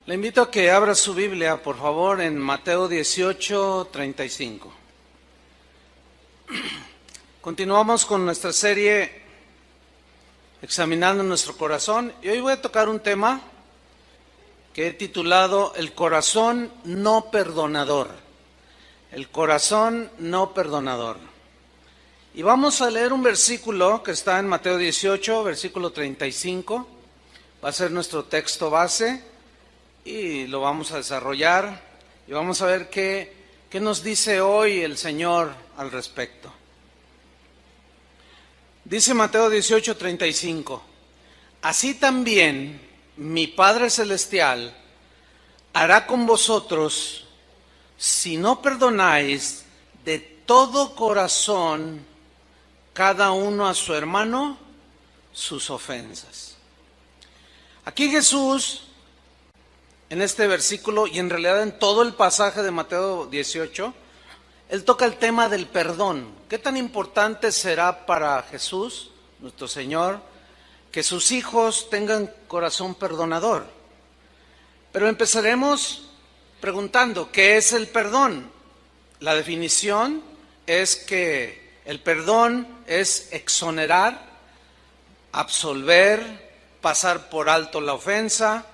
Le invito a que abra su Biblia, por favor, en Mateo 18:35. Continuamos con nuestra serie Examinando nuestro corazón, y hoy voy a tocar un tema que he titulado El corazón no perdonador. El corazón no perdonador. Y vamos a leer un versículo que está en Mateo 18, versículo 35. Va a ser nuestro texto base y lo vamos a desarrollar y vamos a ver qué nos dice hoy el Señor al respecto. Dice Mateo 18:35, así también mi Padre Celestial hará con vosotros si no perdonáis de todo corazón cada uno a su hermano sus ofensas. Aquí Jesús, en este versículo y en realidad en todo el pasaje de Mateo 18, Él toca el tema del perdón. ¿Qué tan importante será para Jesús, nuestro Señor, que sus hijos tengan corazón perdonador? Pero empezaremos preguntando, ¿qué es el perdón? La definición es que el perdón es exonerar, absolver, pasar por alto la ofensa,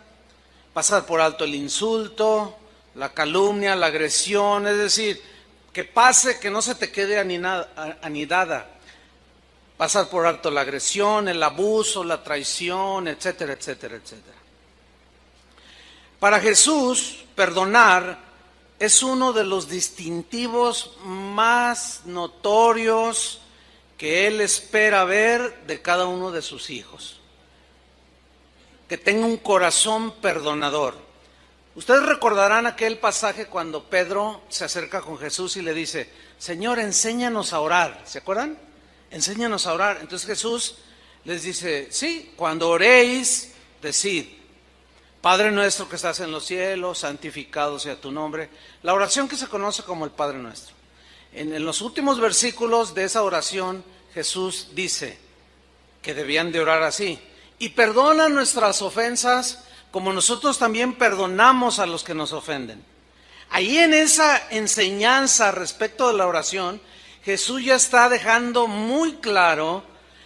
pasar por alto el insulto, la calumnia, la agresión, es decir, que pase, que no se te quede anidada. Pasar por alto la agresión, el abuso, la traición, etcétera, etcétera, etcétera. Para Jesús, perdonar es uno de los distintivos más notorios que Él espera ver de cada uno de sus hijos. Que tenga un corazón perdonador. Ustedes recordarán aquel pasaje cuando Pedro se acerca con Jesús y le dice, Señor, enséñanos a orar. ¿Se acuerdan? Enséñanos a orar. Entonces Jesús les dice, sí, cuando oréis, decid, Padre nuestro que estás en los cielos, santificado sea tu nombre. La oración que se conoce como el Padre nuestro. En los últimos versículos de esa oración, Jesús dice que debían de orar así. Y perdona nuestras ofensas como nosotros también perdonamos a los que nos ofenden. Ahí en esa enseñanza respecto de la oración, Jesús ya está dejando muy claro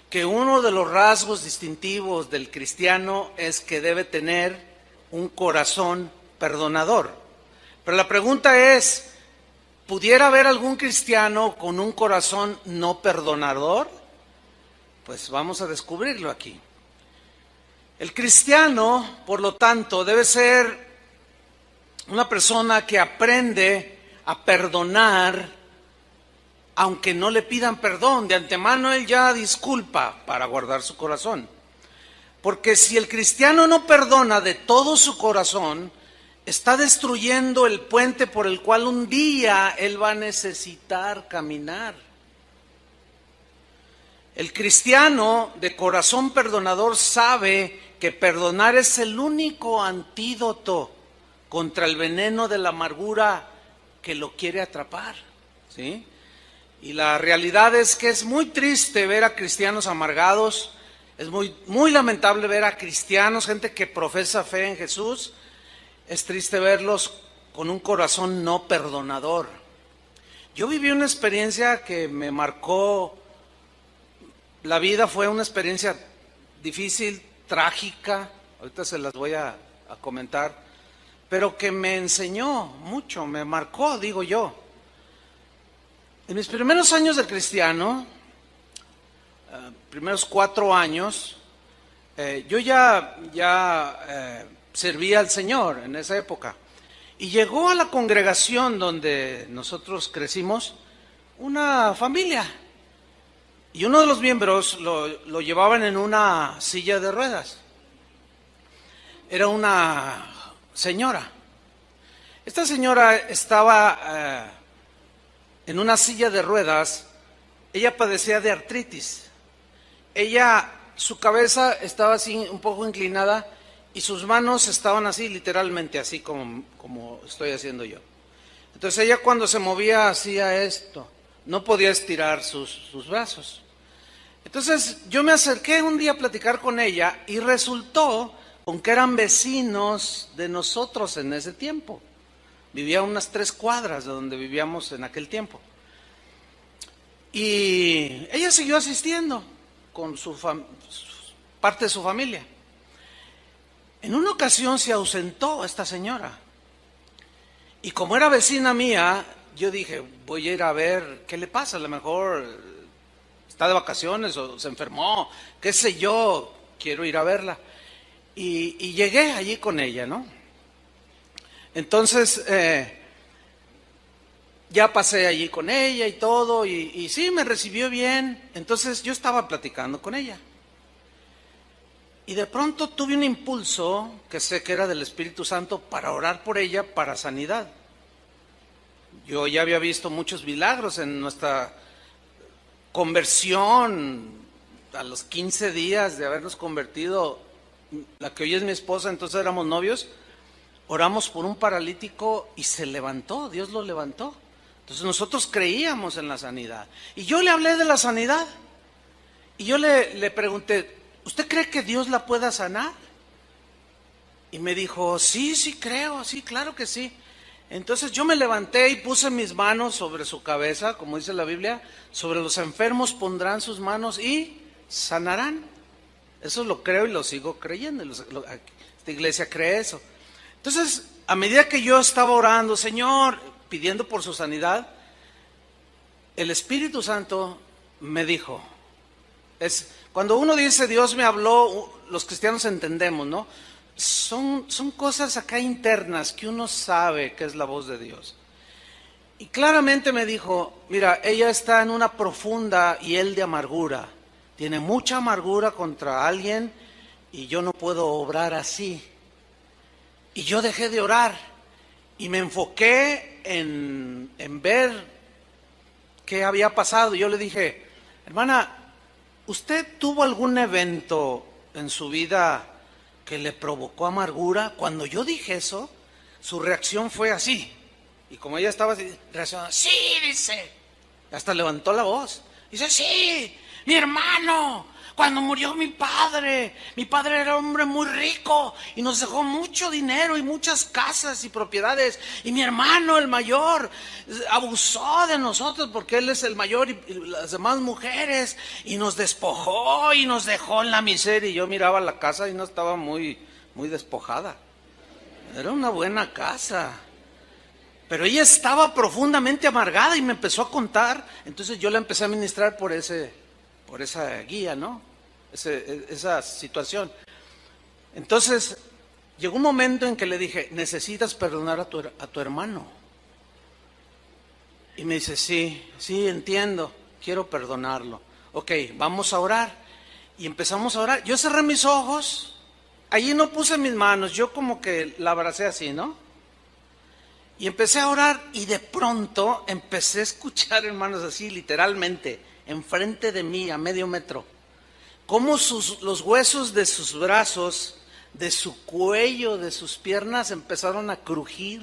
que uno de los rasgos distintivos del cristiano es que debe tener un corazón perdonador. Pero la pregunta es, ¿pudiera haber algún cristiano con un corazón no perdonador? Pues vamos a descubrirlo aquí. El cristiano, por lo tanto, debe ser una persona que aprende a perdonar, aunque no le pidan perdón. De antemano él ya disculpa para guardar su corazón. Porque si el cristiano no perdona de todo su corazón, está destruyendo el puente por el cual un día él va a necesitar caminar. El cristiano de corazón perdonador sabe que perdonar es el único antídoto contra el veneno de la amargura que lo quiere atrapar, ¿sí? Y la realidad es que es muy triste ver a cristianos amargados, es muy lamentable ver a cristianos, gente que profesa fe en Jesús, es triste verlos con un corazón no perdonador. Yo viví una experiencia que me marcó la vida, fue una experiencia difícil, trágica, ahorita se las voy a comentar, pero que me enseñó mucho, me marcó, digo yo. En mis primeros años de cristiano, primeros 4 años, yo ya servía al Señor en esa época. Y llegó a la congregación donde nosotros crecimos una familia. Y uno de los miembros lo llevaban en una silla de ruedas. Era una señora. Esta señora estaba en una silla de ruedas. Ella padecía de artritis. Su cabeza estaba así un poco inclinada y sus manos estaban así, literalmente así como estoy haciendo yo. Entonces ella cuando se movía hacía esto. No podía estirar sus brazos. Entonces yo me acerqué un día a platicar con ella y resultó aunque eran vecinos de nosotros en ese tiempo. Vivía a unas 3 cuadras de donde vivíamos en aquel tiempo. Y ella siguió asistiendo con parte de su familia. En una ocasión se ausentó esta señora. Y como era vecina mía, yo dije, voy a ir a ver qué le pasa. A lo mejor está de vacaciones o se enfermó, qué sé yo, quiero ir a verla. Y llegué allí con ella, ¿no? Entonces, ya pasé allí con ella y todo, y sí, me recibió bien. Entonces yo estaba platicando con ella. Y de pronto tuve un impulso, que sé que era del Espíritu Santo, para orar por ella para sanidad. Yo ya había visto muchos milagros en nuestra conversión, a los 15 días de habernos convertido, la que hoy es mi esposa, entonces éramos novios, oramos por un paralítico y se levantó, Dios lo levantó. Entonces nosotros creíamos en la sanidad. Y yo le hablé de la sanidad. Y yo le pregunté, ¿usted cree que Dios la pueda sanar? Y me dijo, sí creo, sí, claro que sí. Entonces yo me levanté y puse mis manos sobre su cabeza, como dice la Biblia, sobre los enfermos pondrán sus manos y sanarán. Eso lo creo y lo sigo creyendo. Esta iglesia cree eso. Entonces, a medida que yo estaba orando, Señor, pidiendo por su sanidad, el Espíritu Santo me dijo, cuando uno dice Dios me habló, los cristianos entendemos, ¿no? Son cosas acá internas que uno sabe que es la voz de Dios. Y claramente me dijo, mira, ella está en una profunda hiel de amargura, tiene mucha amargura contra alguien y yo no puedo obrar así. Y yo dejé de orar y me enfoqué en ver qué había pasado. Yo le dije, hermana, ¿usted tuvo algún evento en su vida que le provocó amargura? Cuando yo dije eso, su reacción fue así. Y como ella estaba así, reaccionando, sí, dice. Hasta levantó la voz. Dice, sí, mi hermano, cuando murió mi padre era un hombre muy rico y nos dejó mucho dinero y muchas casas y propiedades. Y mi hermano, el mayor, abusó de nosotros porque él es el mayor y las demás mujeres. Y nos despojó y nos dejó en la miseria. Y yo miraba la casa y no estaba muy despojada. Era una buena casa. Pero ella estaba profundamente amargada y me empezó a contar. Entonces yo la empecé a ministrar por esa guía, ¿no? Esa situación. Entonces llegó un momento en que le dije, necesitas perdonar a tu hermano. Y me dice, sí, entiendo, quiero perdonarlo. Ok, vamos a orar. Y empezamos a orar. Yo cerré mis ojos, allí no puse mis manos, yo como que la abracé así, ¿no? Y empecé a orar y de pronto empecé a escuchar, hermanos, así literalmente, enfrente de mí, a medio metro, cómo los huesos de sus brazos, de su cuello, de sus piernas empezaron a crujir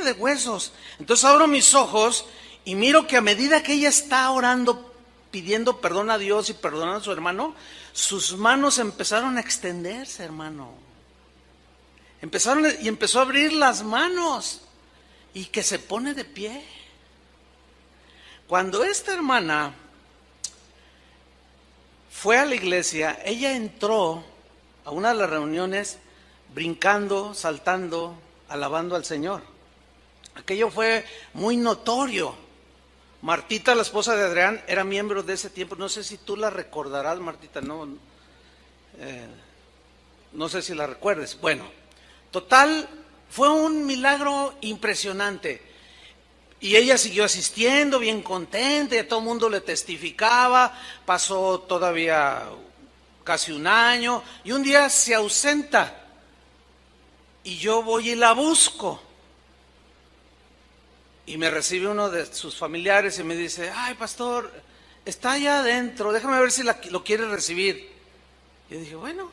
de huesos. Entonces abro mis ojos y miro que a medida que ella está orando, pidiendo perdón a Dios y perdonando a su hermano, sus manos empezaron a extenderse, hermano. Empezó a abrir las manos y que se pone de pie. Cuando esta hermana fue a la iglesia, ella entró a una de las reuniones brincando, saltando, alabando al Señor. Aquello fue muy notorio. Martita, la esposa de Adrián, era miembro de ese tiempo. No sé si tú la recordarás, Martita, no sé si la recuerdes. Bueno, total, fue un milagro impresionante. Y ella siguió asistiendo, bien contenta, y a todo el mundo le testificaba. Pasó todavía casi un año, y un día se ausenta. Y yo voy y la busco. Y me recibe uno de sus familiares y me dice, ay, pastor, está allá adentro, déjame ver si lo quiere recibir. Yo dije, bueno,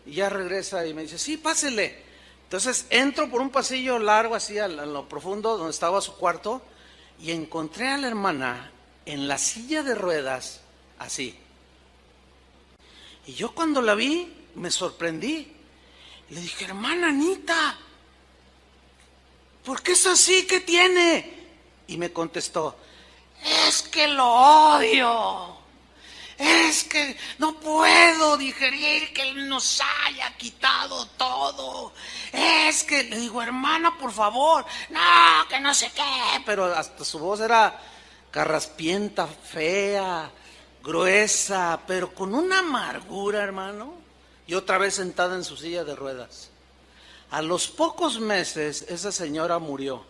y ya regresa y me dice, sí, pásele. Entonces entro por un pasillo largo así a lo profundo donde estaba su cuarto y encontré a la hermana en la silla de ruedas así. Y yo cuando la vi me sorprendí. Le dije, hermana Anita, ¿por qué es así? ¿Qué tiene? Y me contestó, es que lo odio. Es que no puedo digerir que Él nos haya quitado todo. Es que, le digo, hermana, por favor, no, que no sé qué. Pero hasta su voz era carraspienta, fea, gruesa, pero con una amargura, hermano. Y otra vez sentada en su silla de ruedas. A los pocos meses, esa señora murió.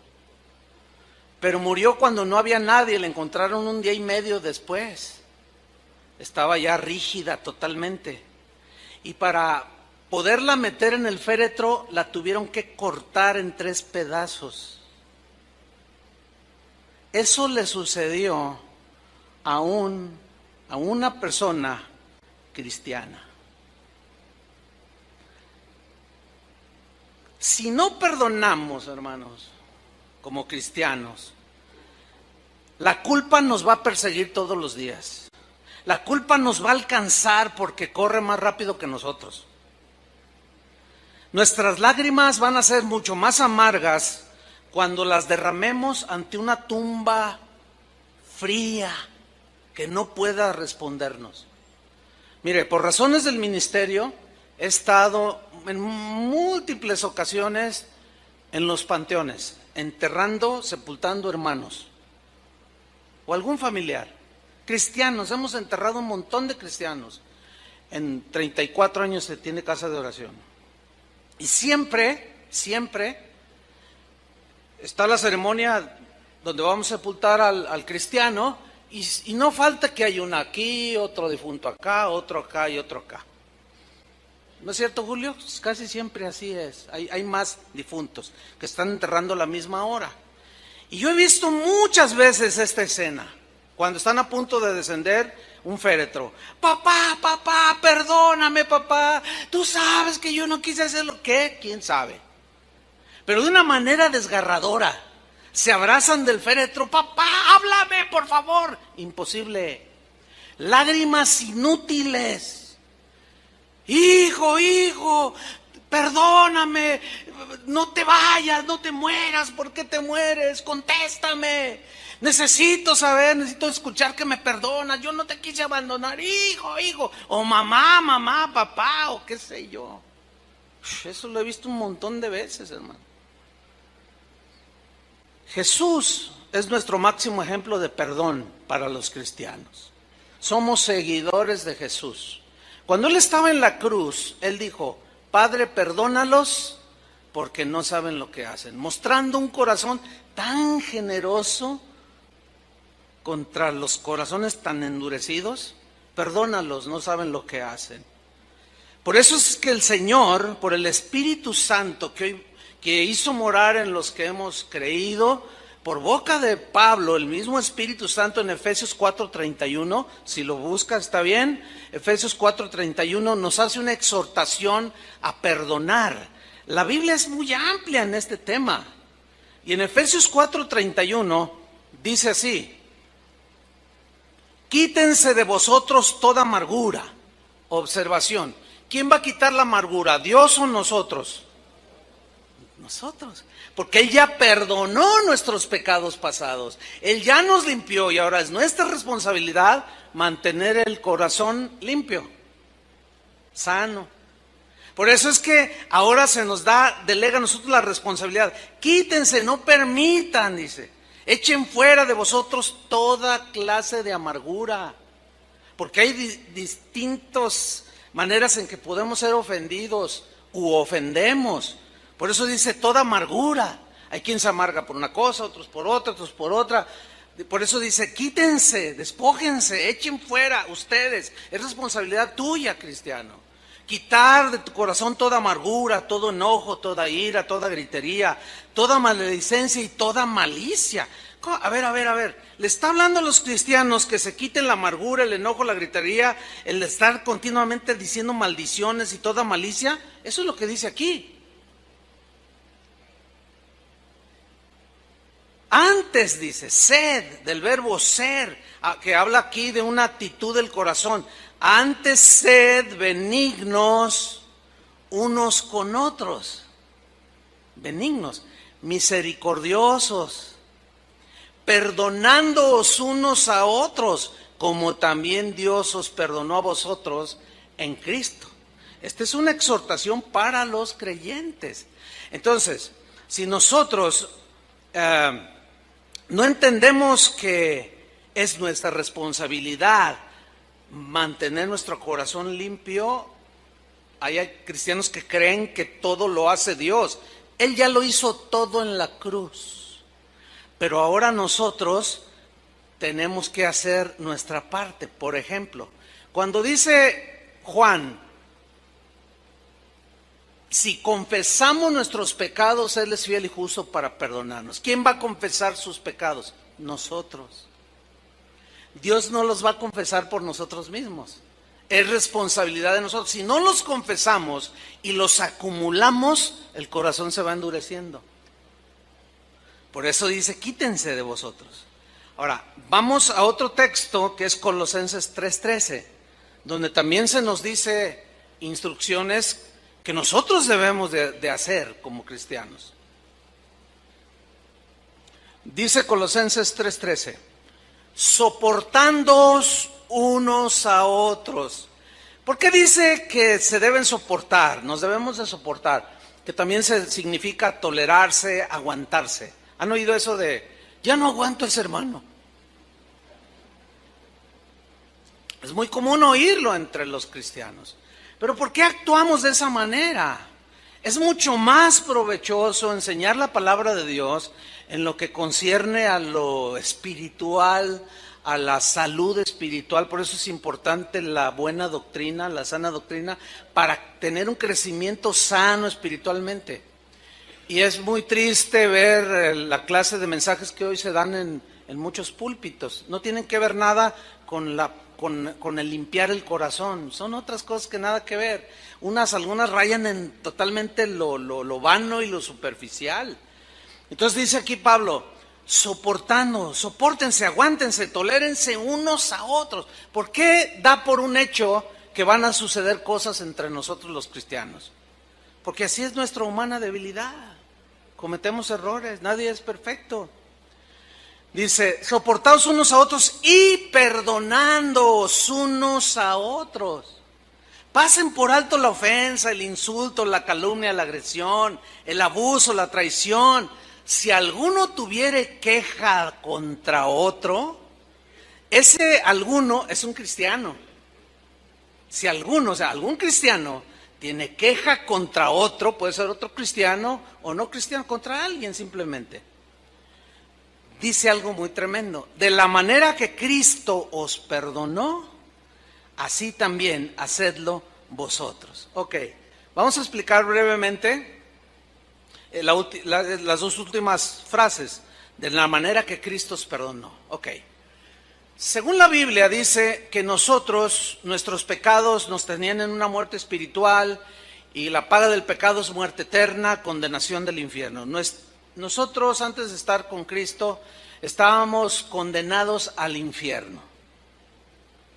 Pero murió cuando no había nadie, la encontraron un día y medio después. Estaba ya rígida totalmente. Y para poderla meter en el féretro, la tuvieron que cortar en 3 pedazos. Eso le sucedió a una persona cristiana. Si no perdonamos, hermanos, como cristianos, la culpa nos va a perseguir todos los días. La culpa nos va a alcanzar porque corre más rápido que nosotros. Nuestras lágrimas van a ser mucho más amargas cuando las derramemos ante una tumba fría que no pueda respondernos. Mire, por razones del ministerio he estado en múltiples ocasiones en los panteones, enterrando, sepultando hermanos o algún familiar. Cristianos, hemos enterrado un montón de cristianos. En 34 años se tiene casa de oración. Y siempre está la ceremonia donde vamos a sepultar al cristiano y no falta que haya uno aquí, otro difunto acá, otro acá y otro acá. ¿No es cierto, Julio? Pues casi siempre así es. Hay más difuntos que están enterrando a la misma hora. Y yo he visto muchas veces esta escena. Cuando están a punto de descender un féretro. Papá, perdóname, papá. Tú sabes que yo no quise hacerlo. ¿Qué? ¿Quién sabe? Pero de una manera desgarradora. Se abrazan del féretro. Papá, háblame, por favor. Imposible. Lágrimas inútiles. Hijo, perdóname. No te vayas, no te mueras. ¿Por qué te mueres? Contéstame. Necesito saber, necesito escuchar que me perdonas. Yo no te quise abandonar, hijo. O mamá, papá, o qué sé yo. Eso lo he visto un montón de veces, hermano. Jesús es nuestro máximo ejemplo de perdón para los cristianos. Somos seguidores de Jesús. Cuando Él estaba en la cruz, Él dijo, Padre, perdónalos porque no saben lo que hacen. Mostrando un corazón tan generoso contra los corazones tan endurecidos. Perdónalos, no saben lo que hacen. Por eso es que el Señor, por el Espíritu Santo que hizo morar en los que hemos creído, por boca de Pablo, el mismo Espíritu Santo en Efesios 4:31, si lo busca está bien, Efesios 4:31 nos hace una exhortación a perdonar. La Biblia es muy amplia en este tema. Y en Efesios 4:31 dice así, quítense de vosotros toda amargura. Observación, ¿quién va a quitar la amargura? ¿Dios o nosotros? Nosotros, porque Él ya perdonó nuestros pecados pasados. Él ya nos limpió y ahora es nuestra responsabilidad mantener el corazón limpio, sano. Por eso es que ahora se nos delega a nosotros la responsabilidad. Quítense, no permitan, dice. Echen fuera de vosotros toda clase de amargura. Porque hay distintas maneras en que podemos ser ofendidos u ofendemos. Por eso dice toda amargura. Hay quien se amarga por una cosa, otros por otra, otros por otra. Por eso dice, quítense, despójense, echen fuera ustedes. Es responsabilidad tuya, cristiano. Quitar de tu corazón toda amargura, todo enojo, toda ira, toda gritería, toda maledicencia y toda malicia. A ver. Le está hablando a los cristianos que se quiten la amargura, el enojo, la gritería, el estar continuamente diciendo maldiciones y toda malicia. Eso es lo que dice aquí. Antes dice, sed, del verbo ser, que habla aquí de una actitud del corazón. Antes sed benignos unos con otros, benignos, misericordiosos, perdonándoos unos a otros, como también Dios os perdonó a vosotros en Cristo. Esta es una exhortación para los creyentes. Entonces, si nosotros no entendemos que es nuestra responsabilidad mantener nuestro corazón limpio, hay cristianos que creen que todo lo hace Dios. Él ya lo hizo todo en la cruz. Pero ahora nosotros tenemos que hacer nuestra parte. Por ejemplo, cuando dice Juan, si confesamos nuestros pecados, Él es fiel y justo para perdonarnos. ¿Quién va a confesar sus pecados? Nosotros. Dios no los va a confesar por nosotros mismos. Es responsabilidad de nosotros. Si no los confesamos y los acumulamos, el corazón se va endureciendo. Por eso dice, quítense de vosotros. Ahora, vamos a otro texto que es Colosenses 3:13, donde también se nos dice instrucciones que nosotros debemos de hacer como cristianos. Dice Colosenses 3:13, soportándoos unos a otros. ¿Por qué dice que se deben soportar? Nos debemos de soportar, que también significa tolerarse, aguantarse. ¿Han oído eso de, ya no aguanto a ese hermano? Es muy común oírlo entre los cristianos. Pero ¿por qué actuamos de esa manera? Es mucho más provechoso enseñar la palabra de Dios en lo que concierne a lo espiritual, a la salud espiritual. Por eso es importante la buena doctrina, la sana doctrina, para tener un crecimiento sano espiritualmente. Y es muy triste ver la clase de mensajes que hoy se dan en muchos púlpitos. No tienen que ver nada con el limpiar el corazón. Son otras cosas que nada que ver. Algunas rayan en totalmente lo vano y lo superficial. Entonces dice aquí Pablo, sopórtense, aguántense, tolérense unos a otros. ¿Por qué da por un hecho que van a suceder cosas entre nosotros los cristianos? Porque así es nuestra humana debilidad. Cometemos errores, nadie es perfecto. Dice, soportaos unos a otros y perdonándoos unos a otros. Pasen por alto la ofensa, el insulto, la calumnia, la agresión, el abuso, la traición. Si alguno tuviere queja contra otro, ese alguno es un cristiano. Si algún cristiano tiene queja contra otro, puede ser otro cristiano o no cristiano, contra alguien simplemente. Dice algo muy tremendo. De la manera que Cristo os perdonó, así también hacedlo vosotros. Ok, vamos a explicar brevemente las dos últimas frases. De la manera que Cristo os perdonó. Ok. Según la Biblia dice que nuestros pecados nos tenían en una muerte espiritual y la paga del pecado es muerte eterna, condenación del infierno. Nosotros antes de estar con Cristo estábamos condenados al infierno.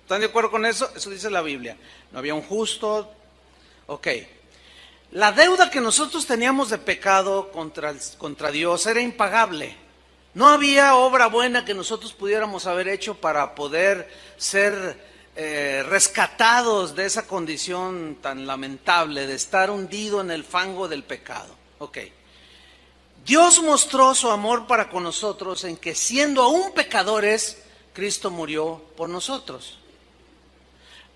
¿Están de acuerdo con eso? Eso dice la Biblia. No había un justo. Ok. La deuda que nosotros teníamos de pecado contra Dios era impagable. No había obra buena que nosotros pudiéramos haber hecho para poder ser rescatados de esa condición tan lamentable de estar hundido en el fango del pecado. Ok. Dios mostró su amor para con nosotros en que siendo aún pecadores, Cristo murió por nosotros.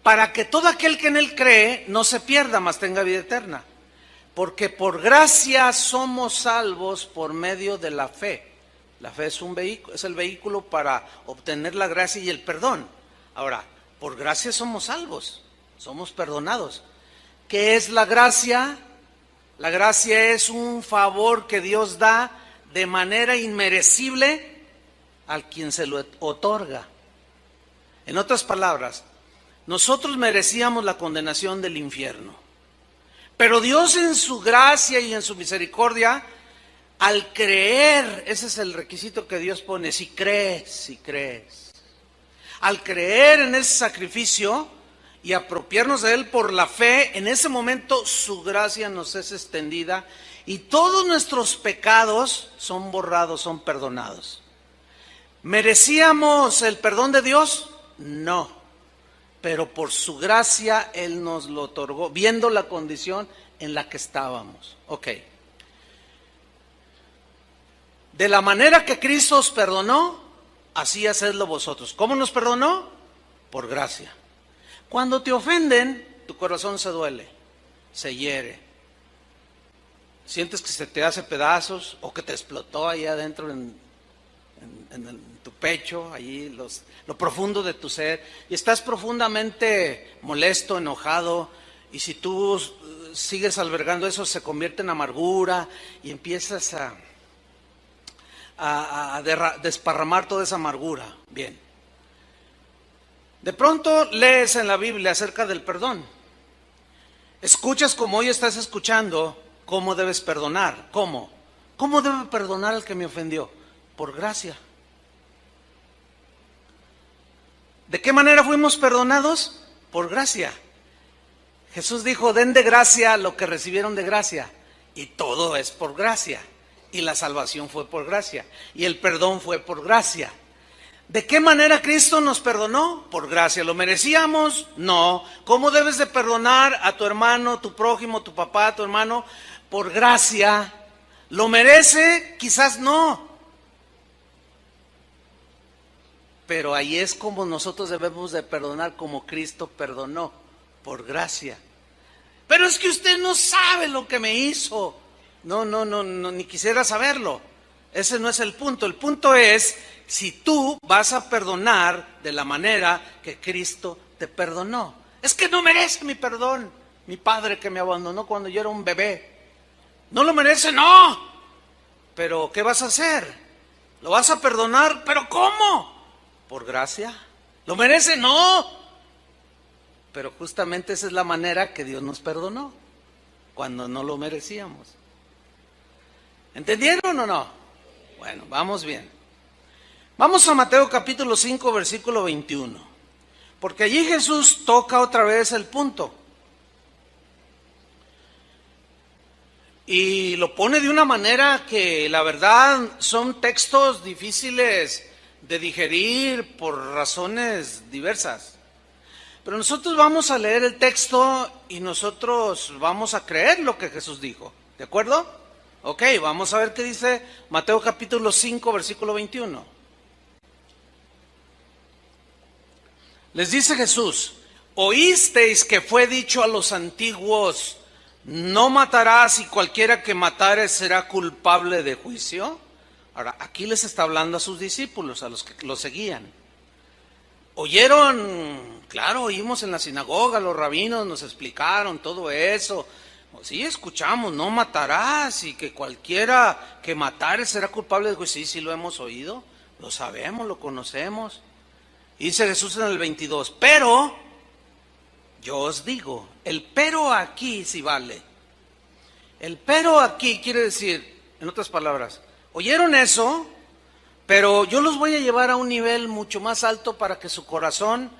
Para que todo aquel que en Él cree no se pierda, mas tenga vida eterna. Porque por gracia somos salvos por medio de la fe. La fe es el vehículo para obtener la gracia y el perdón. Ahora, por gracia somos salvos, somos perdonados. ¿Qué es la gracia? La gracia es un favor que Dios da de manera inmerecible al quien se lo otorga. En otras palabras, nosotros merecíamos la condenación del infierno. Pero Dios en su gracia y en su misericordia, al creer, ese es el requisito que Dios pone, si crees. Al creer en ese sacrificio y apropiarnos de Él por la fe, en ese momento su gracia nos es extendida y todos nuestros pecados son borrados, son perdonados. ¿Merecíamos el perdón de Dios? No, pero por su gracia Él nos lo otorgó, viendo la condición en la que estábamos. Ok. De la manera que Cristo os perdonó, así hacedlo vosotros. ¿Cómo nos perdonó? Por gracia. Cuando te ofenden, tu corazón se duele, se hiere. Sientes que se te hace pedazos o que te explotó ahí adentro en tu pecho, allí lo profundo de tu ser. Y estás profundamente molesto, enojado. Y si tú sigues albergando eso, se convierte en amargura y empiezas a desparramar toda esa amargura. Bien. De pronto lees en la Biblia acerca del perdón. Escuchas como hoy estás escuchando cómo debes perdonar. ¿Cómo? ¿Cómo debo perdonar al que me ofendió? Por gracia. ¿De qué manera fuimos perdonados? Por gracia. Jesús dijo, den de gracia lo que recibieron de gracia. Y todo es por gracia. Y la salvación fue por gracia. Y el perdón fue por gracia. ¿De qué manera Cristo nos perdonó? Por gracia. ¿Lo merecíamos? No. ¿Cómo debes de perdonar a tu hermano, tu prójimo, tu papá, tu hermano? Por gracia. ¿Lo merece? Quizás no. Pero ahí es como nosotros debemos de perdonar, como Cristo perdonó, por gracia. Pero es que usted no sabe lo que me hizo. No, ni quisiera saberlo. Ese no es el punto. El punto es si tú vas a perdonar de la manera que Cristo te perdonó. Es que no merece mi perdón. Mi padre que me abandonó cuando yo era un bebé. ¿No lo merece? No. Pero ¿qué vas a hacer? ¿Lo vas a perdonar? ¿Pero cómo? ¿Por gracia? ¿Lo merece? No. Pero justamente esa es la manera que Dios nos perdonó, cuando no lo merecíamos. ¿Entendieron o no? Bueno, vamos bien. Vamos a Mateo capítulo 5, versículo 21. Porque allí Jesús toca otra vez el punto. Y lo pone de una manera que la verdad son textos difíciles de digerir por razones diversas. Pero nosotros vamos a leer el texto y nosotros vamos a creer lo que Jesús dijo. ¿De acuerdo? Ok, vamos a ver qué dice Mateo capítulo 5, versículo 21. Les dice Jesús, oísteis que fue dicho a los antiguos, no matarás y cualquiera que matare será culpable de juicio. Ahora, aquí les está hablando a sus discípulos, a los que lo seguían. Oyeron, claro, oímos en la sinagoga, los rabinos nos explicaron todo eso. Sí, escuchamos, no matarás y que cualquiera que matare será culpable de juicio. Sí, lo hemos oído, lo sabemos, lo conocemos. Y dice Jesús en el 22, pero yo os digo, el pero aquí sí vale. El pero aquí quiere decir, en otras palabras, oyeron eso, pero yo los voy a llevar a un nivel mucho más alto para que su corazón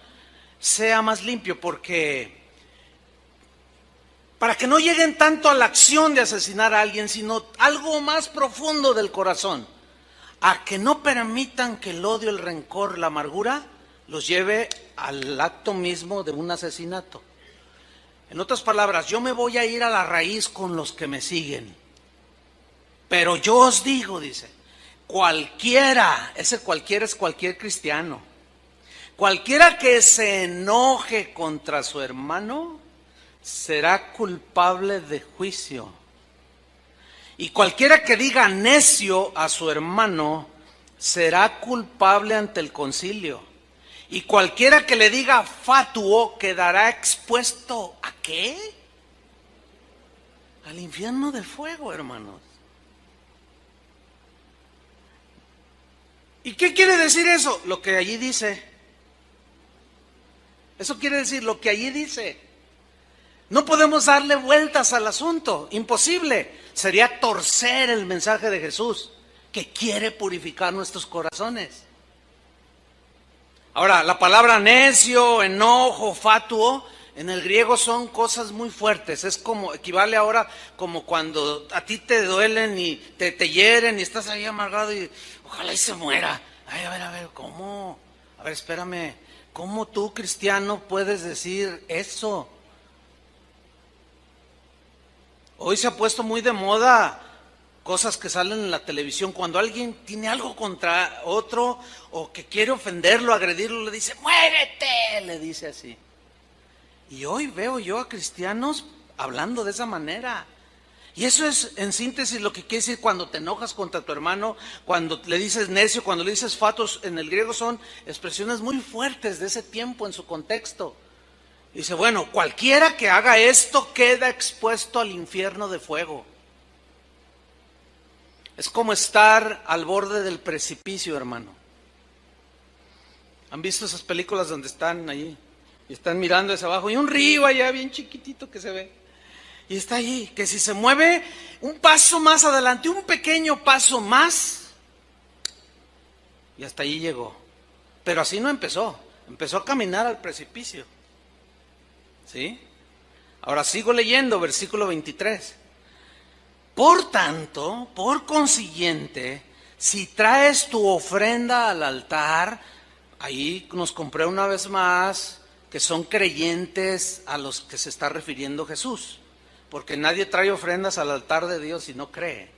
sea más limpio, porque para que no lleguen tanto a la acción de asesinar a alguien, sino algo más profundo del corazón, a que no permitan que el odio, el rencor, la amargura los lleve al acto mismo de un asesinato. En otras palabras, yo me voy a ir a la raíz con los que me siguen. Pero yo os digo, dice, cualquiera, ese cualquiera es cualquier cristiano, cualquiera que se enoje contra su hermano será culpable de juicio. Y cualquiera que diga necio a su hermano será culpable ante el concilio. Y cualquiera que le diga fatuo quedará expuesto ¿a qué? Al infierno de fuego, hermanos. ¿Y qué quiere decir eso? Lo que allí dice. Eso quiere decir lo que allí dice. No podemos darle vueltas al asunto, imposible. Sería torcer el mensaje de Jesús, que quiere purificar nuestros corazones. Ahora, la palabra necio, enojo, fatuo, en el griego son cosas muy fuertes. Es como, equivale ahora como cuando a ti te duelen y te hieren y estás ahí amargado y ojalá y se muera. Ay, a ver, ¿cómo? A ver, espérame. ¿Cómo tú, cristiano, puedes decir eso? Hoy se ha puesto muy de moda cosas que salen en la televisión. Cuando alguien tiene algo contra otro o que quiere ofenderlo, agredirlo, le dice, ¡muérete! Le dice así. Y hoy veo yo a cristianos hablando de esa manera. Y eso es, en síntesis, lo que quiere decir cuando te enojas contra tu hermano, cuando le dices necio, cuando le dices fatos. En el griego son expresiones muy fuertes de ese tiempo en su contexto. Dice, bueno, cualquiera que haga esto queda expuesto al infierno de fuego. Es como estar al borde del precipicio, hermano. ¿Han visto esas películas donde están allí y están mirando hacia abajo y un río allá bien chiquitito que se ve? Y está allí, que si se mueve un paso más adelante, un pequeño paso más, y hasta allí llegó. Pero así no empezó a caminar al precipicio. ¿Sí? Ahora sigo leyendo, versículo 23. Por tanto, por consiguiente, si traes tu ofrenda al altar, ahí nos compré una vez más que son creyentes a los que se está refiriendo Jesús, porque nadie trae ofrendas al altar de Dios si no cree,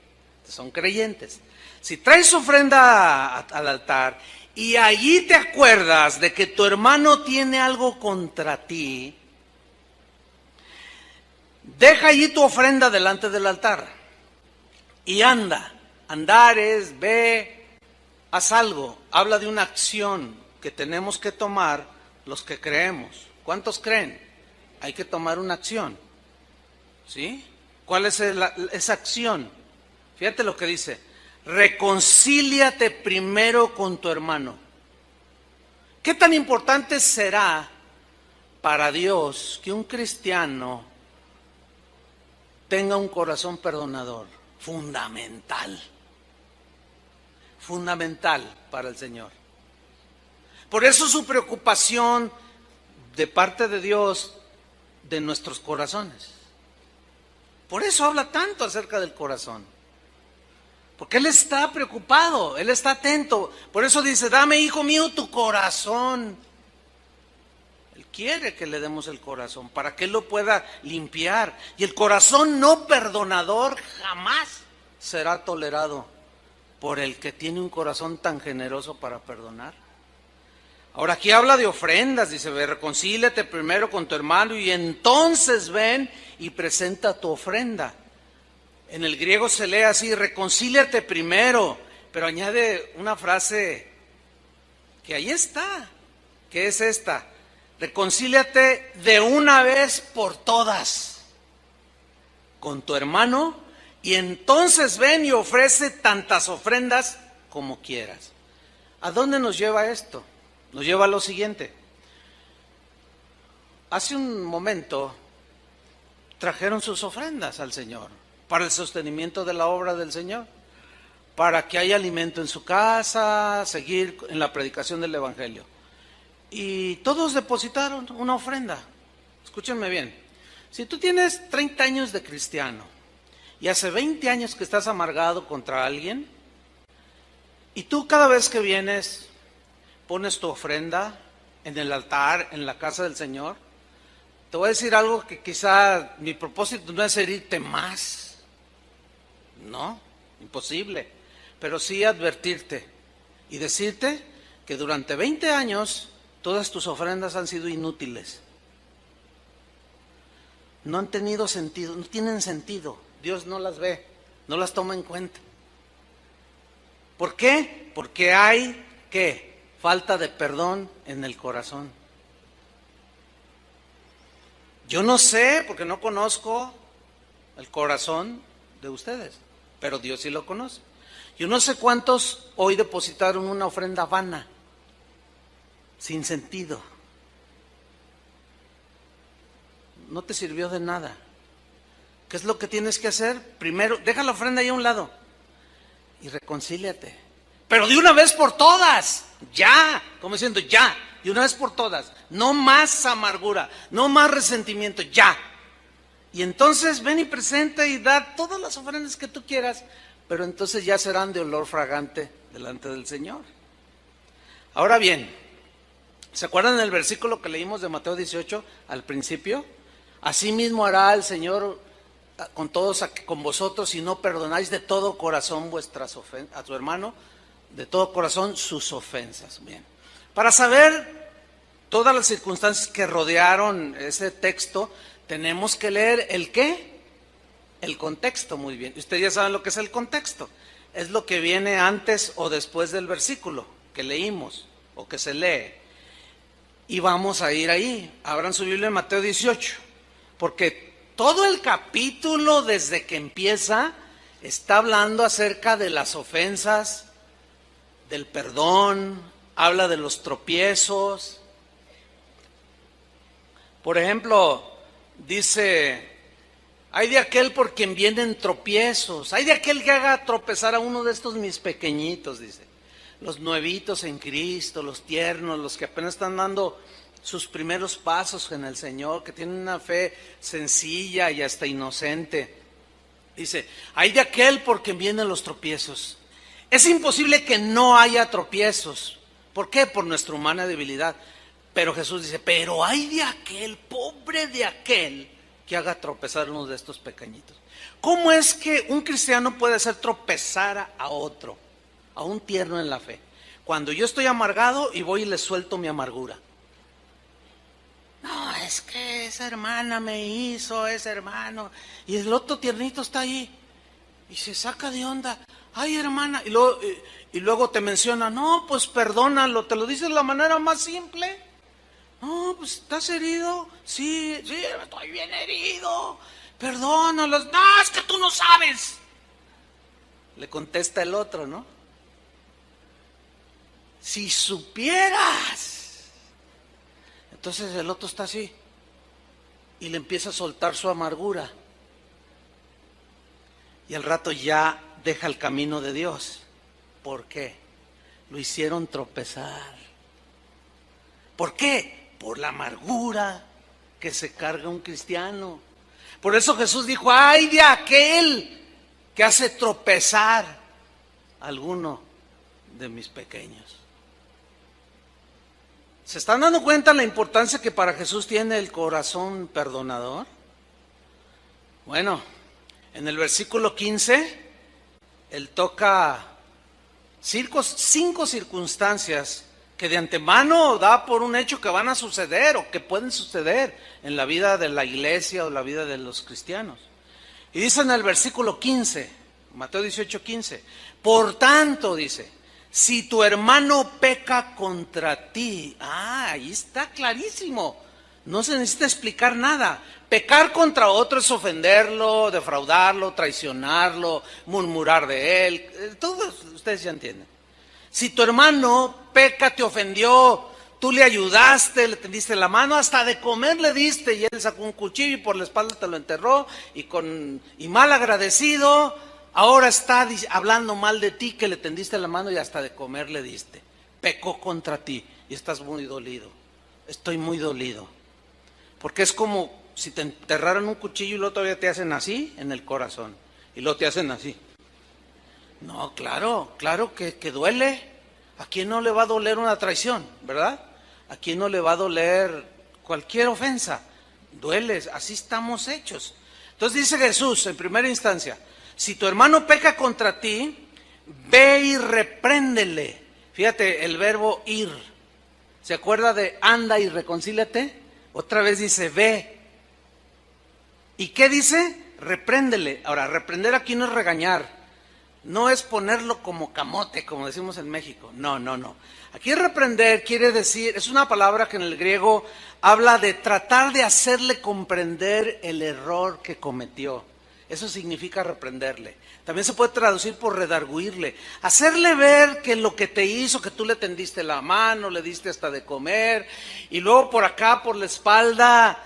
son creyentes. Si traes ofrenda al altar y allí te acuerdas de que tu hermano tiene algo contra ti, deja allí tu ofrenda delante del altar y anda. Andar es, ve, haz algo. Habla de una acción que tenemos que tomar los que creemos. ¿Cuántos creen? Hay que tomar una acción. ¿Sí? ¿Cuál es esa acción? Fíjate lo que dice. Reconcíliate primero con tu hermano. ¿Qué tan importante será para Dios que un cristiano tenga un corazón perdonador? Fundamental. Fundamental para el Señor. Por eso su preocupación de parte de Dios de nuestros corazones. Por eso habla tanto acerca del corazón. Porque Él está preocupado, Él está atento. Por eso dice, dame, hijo mío, tu corazón. Él quiere que le demos el corazón para que Él lo pueda limpiar. Y el corazón no perdonador jamás será tolerado por el que tiene un corazón tan generoso para perdonar. Ahora aquí habla de ofrendas, dice, ve, reconcíliate primero con tu hermano y entonces ven y presenta tu ofrenda. En el griego se lee así, reconcíliate primero, pero añade una frase que ahí está, que es esta, reconcíliate de una vez por todas con tu hermano y entonces ven y ofrece tantas ofrendas como quieras. ¿A dónde nos lleva esto? Nos lleva a lo siguiente. Hace un momento trajeron sus ofrendas al Señor para el sostenimiento de la obra del Señor, para que haya alimento en su casa, seguir en la predicación del Evangelio. Y todos depositaron una ofrenda. Escúchenme bien. Si tú tienes 30 años de cristiano y hace 20 años que estás amargado contra alguien, y tú cada vez que vienes pones tu ofrenda en el altar, en la casa del Señor, te voy a decir algo que quizá mi propósito no es herirte más, no, imposible, pero sí advertirte y decirte que durante 20 años todas tus ofrendas han sido inútiles. No han tenido sentido, no tienen sentido. Dios no las ve, no las toma en cuenta. ¿Por qué? Porque hay, ¿qué? Falta de perdón en el corazón. Yo no sé, porque no conozco el corazón de ustedes, pero Dios sí lo conoce. Yo no sé cuántos hoy depositaron una ofrenda vana, sin sentido. No te sirvió de nada. ¿Qué es lo que tienes que hacer? Primero, deja la ofrenda ahí a un lado y reconcíliate. pero de una vez por todas, ya, como diciendo ya, de una vez por todas, no más amargura, no más resentimiento, ya. Y entonces ven y presenta y da todas las ofrendas que tú quieras, pero entonces ya serán de olor fragante delante del Señor. Ahora bien, ¿se acuerdan del versículo que leímos de Mateo 18 al principio? Asimismo hará el Señor con todos, con vosotros, si no perdonáis de todo corazón vuestras ofensas, a tu hermano, de todo corazón sus ofensas. Bien, para saber todas las circunstancias que rodearon ese texto, tenemos que leer ¿el qué? El contexto, muy bien. Ustedes ya saben lo que es el contexto. Es lo que viene antes o después del versículo que leímos o que se lee. Y vamos a ir ahí. Abran su Biblia en Mateo 18, porque todo el capítulo desde que empieza está hablando acerca de las ofensas, del perdón, habla de los tropiezos. Por ejemplo, dice, hay de aquel por quien vienen tropiezos, hay de aquel que haga tropezar a uno de estos mis pequeñitos, dice. Los nuevitos en Cristo, los tiernos, los que apenas están dando sus primeros pasos en el Señor, que tienen una fe sencilla y hasta inocente. Dice, hay de aquel por quien vienen los tropiezos. Es imposible que no haya tropiezos. ¿Por qué? Por nuestra humana debilidad. Pero Jesús dice, pero hay de aquel, pobre de aquel, que haga tropezar a uno de estos pequeñitos. ¿Cómo es que un cristiano puede hacer tropezar a otro, a un tierno en la fe? Cuando yo estoy amargado y voy y le suelto mi amargura. No, es que esa hermana me hizo, ese hermano, y el otro tiernito está ahí, y se saca de onda. Ay, hermana, y luego te menciona, no, pues perdónalo, te lo dices de la manera más simple. No, pues ¿estás herido? Sí, estoy bien herido. Perdónalo. No, es que tú no sabes. Le contesta el otro, ¿no? Si supieras. Entonces el otro está así y le empieza a soltar su amargura. Y al rato ya deja el camino de Dios. ¿Por qué? Lo hicieron tropezar. ¿Por qué? Por la amargura que se carga un cristiano. Por eso Jesús dijo, ay de aquel que hace tropezar a alguno de mis pequeños. ¿Se están dando cuenta la importancia que para Jesús tiene el corazón perdonador? Bueno, en el versículo 15, él toca 5 circunstancias que de antemano da por un hecho que van a suceder o que pueden suceder en la vida de la iglesia o la vida de los cristianos. Y dice en el versículo 15, Mateo 18:15, por tanto, dice, si tu hermano peca contra ti, ahí está clarísimo, no se necesita explicar nada. Pecar contra otro es ofenderlo, defraudarlo, traicionarlo, murmurar de él, todos ustedes ya entienden. Si tu hermano peca, te ofendió, tú le ayudaste, le tendiste la mano, hasta de comer le diste y él sacó un cuchillo y por la espalda te lo enterró y mal agradecido, ahora está hablando mal de ti que le tendiste la mano y hasta de comer le diste. Pecó contra ti y estás muy dolido. Estoy muy dolido. Porque es como si te enterraran un cuchillo y luego todavía te hacen así en el corazón y luego te hacen así. No, claro que duele. ¿A quién no le va a doler una traición, verdad? ¿A quién no le va a doler cualquier ofensa? Duele, así estamos hechos. Entonces dice Jesús en primera instancia, si tu hermano peca contra ti, ve y repréndele. Fíjate el verbo ir. ¿Se acuerda de anda y reconcíliate? Otra vez dice ve. ¿Y qué dice? Repréndele. Ahora, reprender aquí no es regañar. No es ponerlo como camote, como decimos en México. No. Aquí reprender quiere decir, es una palabra que en el griego habla de tratar de hacerle comprender el error que cometió. Eso significa reprenderle. También se puede traducir por redarguirle. Hacerle ver que lo que te hizo, que tú le tendiste la mano, le diste hasta de comer, y luego por acá, por la espalda,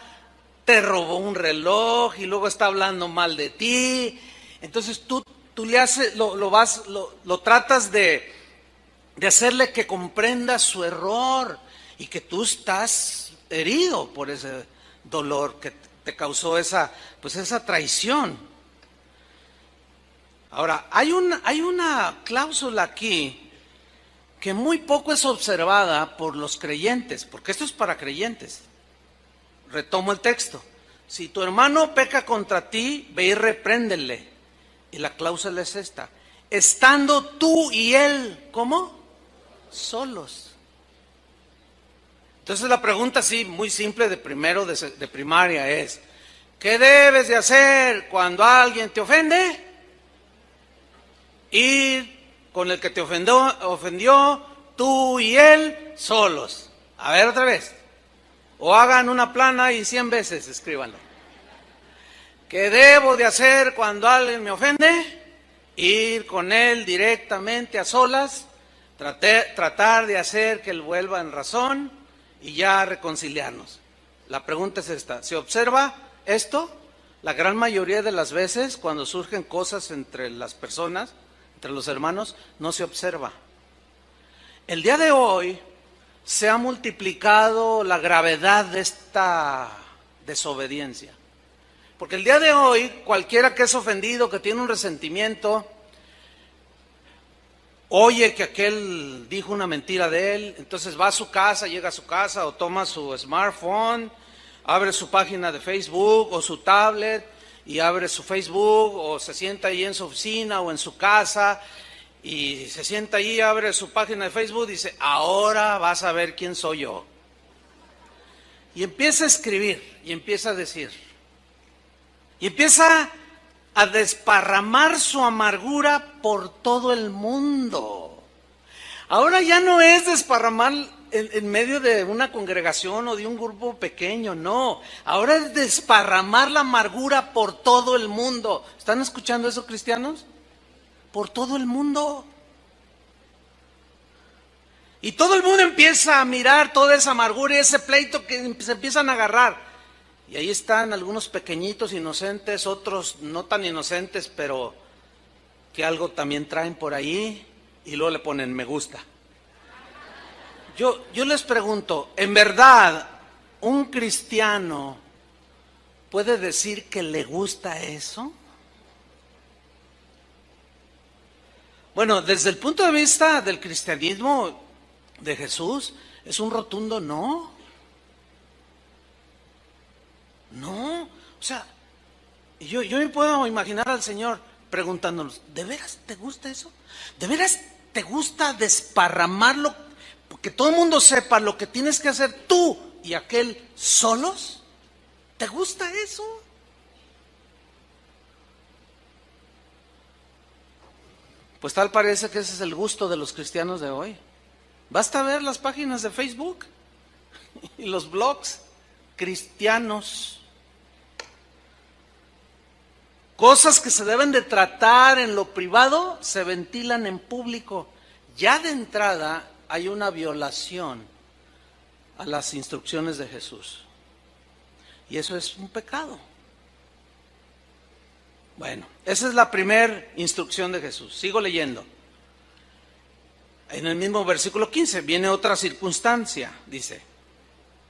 te robó un reloj, y luego está hablando mal de ti. Entonces tú le haces, lo tratas de de hacerle que comprenda su error y que tú estás herido por ese dolor que te causó esa traición. Ahora, hay una cláusula aquí que muy poco es observada por los creyentes, porque esto es para creyentes. Retomo el texto. Si tu hermano peca contra ti, ve y repréndele. Y la cláusula es esta: estando tú y él, ¿cómo? Solos. Entonces la pregunta así, muy simple, de primaria es: ¿qué debes de hacer cuando alguien te ofende? Ir con el que te ofendió, tú y él solos. A ver otra vez. O hagan una plana y 100 veces escríbanlo. ¿Qué debo de hacer cuando alguien me ofende? Ir con él directamente a solas, tratar de hacer que él vuelva en razón y ya reconciliarnos. La pregunta es esta: ¿se observa esto? La gran mayoría de las veces cuando surgen cosas entre las personas, entre los hermanos, no se observa. El día de hoy se ha multiplicado la gravedad de esta desobediencia. Porque el día de hoy, cualquiera que es ofendido, que tiene un resentimiento, oye que aquel dijo una mentira de él, entonces va a su casa, llega a su casa o toma su smartphone, abre su página de Facebook o su tablet y abre su Facebook, o se sienta ahí en su oficina o en su casa y se sienta ahí, abre su página de Facebook y dice: ahora vas a ver quién soy yo. Y empieza a escribir y empieza a decir y empieza a desparramar su amargura por todo el mundo. Ahora ya no es desparramar en medio de una congregación o de un grupo pequeño, no. Ahora es desparramar la amargura por todo el mundo. ¿Están escuchando eso, cristianos? Por todo el mundo. Y todo el mundo empieza a mirar toda esa amargura y ese pleito que se empiezan a agarrar. Y ahí están algunos pequeñitos inocentes, otros no tan inocentes, pero que algo también traen por ahí y luego le ponen me gusta. Yo les pregunto, ¿en verdad un cristiano puede decir que le gusta eso? Bueno, desde el punto de vista del cristianismo de Jesús, es un rotundo no. No, o sea, yo me puedo imaginar al Señor preguntándonos: ¿de veras te gusta eso? ¿De veras te gusta desparramarlo? Porque todo el mundo sepa lo que tienes que hacer tú y aquel solos. ¿Te gusta eso? Pues tal parece que ese es el gusto de los cristianos de hoy. Basta ver las páginas de Facebook y los blogs cristianos. Cosas que se deben de tratar en lo privado se ventilan en público. Ya de entrada hay una violación a las instrucciones de Jesús. Y eso es un pecado. Bueno, esa es la primera instrucción de Jesús. Sigo leyendo. En el mismo versículo 15 viene otra circunstancia. Dice: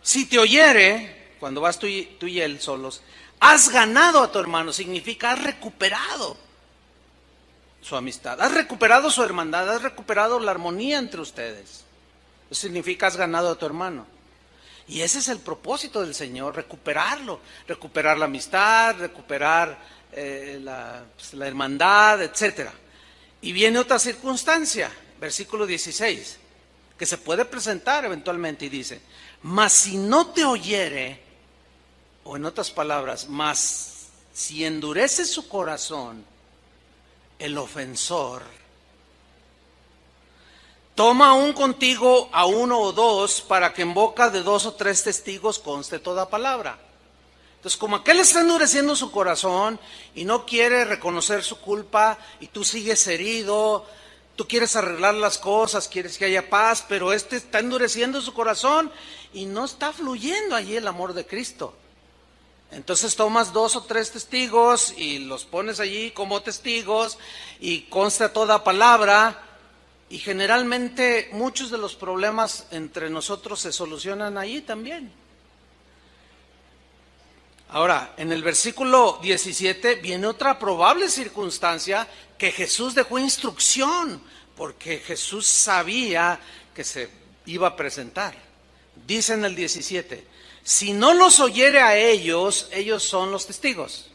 si te oyere, cuando vas tú y él solos, has ganado a tu hermano. Significa has recuperado su amistad, has recuperado su hermandad, has recuperado la armonía entre ustedes. Eso significa has ganado a tu hermano. Y ese es el propósito del Señor: recuperarlo, recuperar la amistad, recuperar la hermandad, etc. Y viene otra circunstancia, versículo 16, que se puede presentar eventualmente y dice: mas si no te oyere, o en otras palabras, mas si endurece su corazón el ofensor, toma aún contigo a uno o dos, para que en boca de 2 o 3 testigos conste toda palabra. Entonces, como aquel está endureciendo su corazón y no quiere reconocer su culpa, y tú sigues herido, tú quieres arreglar las cosas, quieres que haya paz, pero este está endureciendo su corazón y no está fluyendo allí el amor de Cristo. Entonces tomas 2 o 3 testigos y los pones allí como testigos y consta toda palabra. Y generalmente muchos de los problemas entre nosotros se solucionan ahí también. Ahora, en el versículo 17 viene otra probable circunstancia que Jesús dejó instrucción, porque Jesús sabía que se iba a presentar. Dice en el 17, si no los oyere a ellos, ellos son los testigos,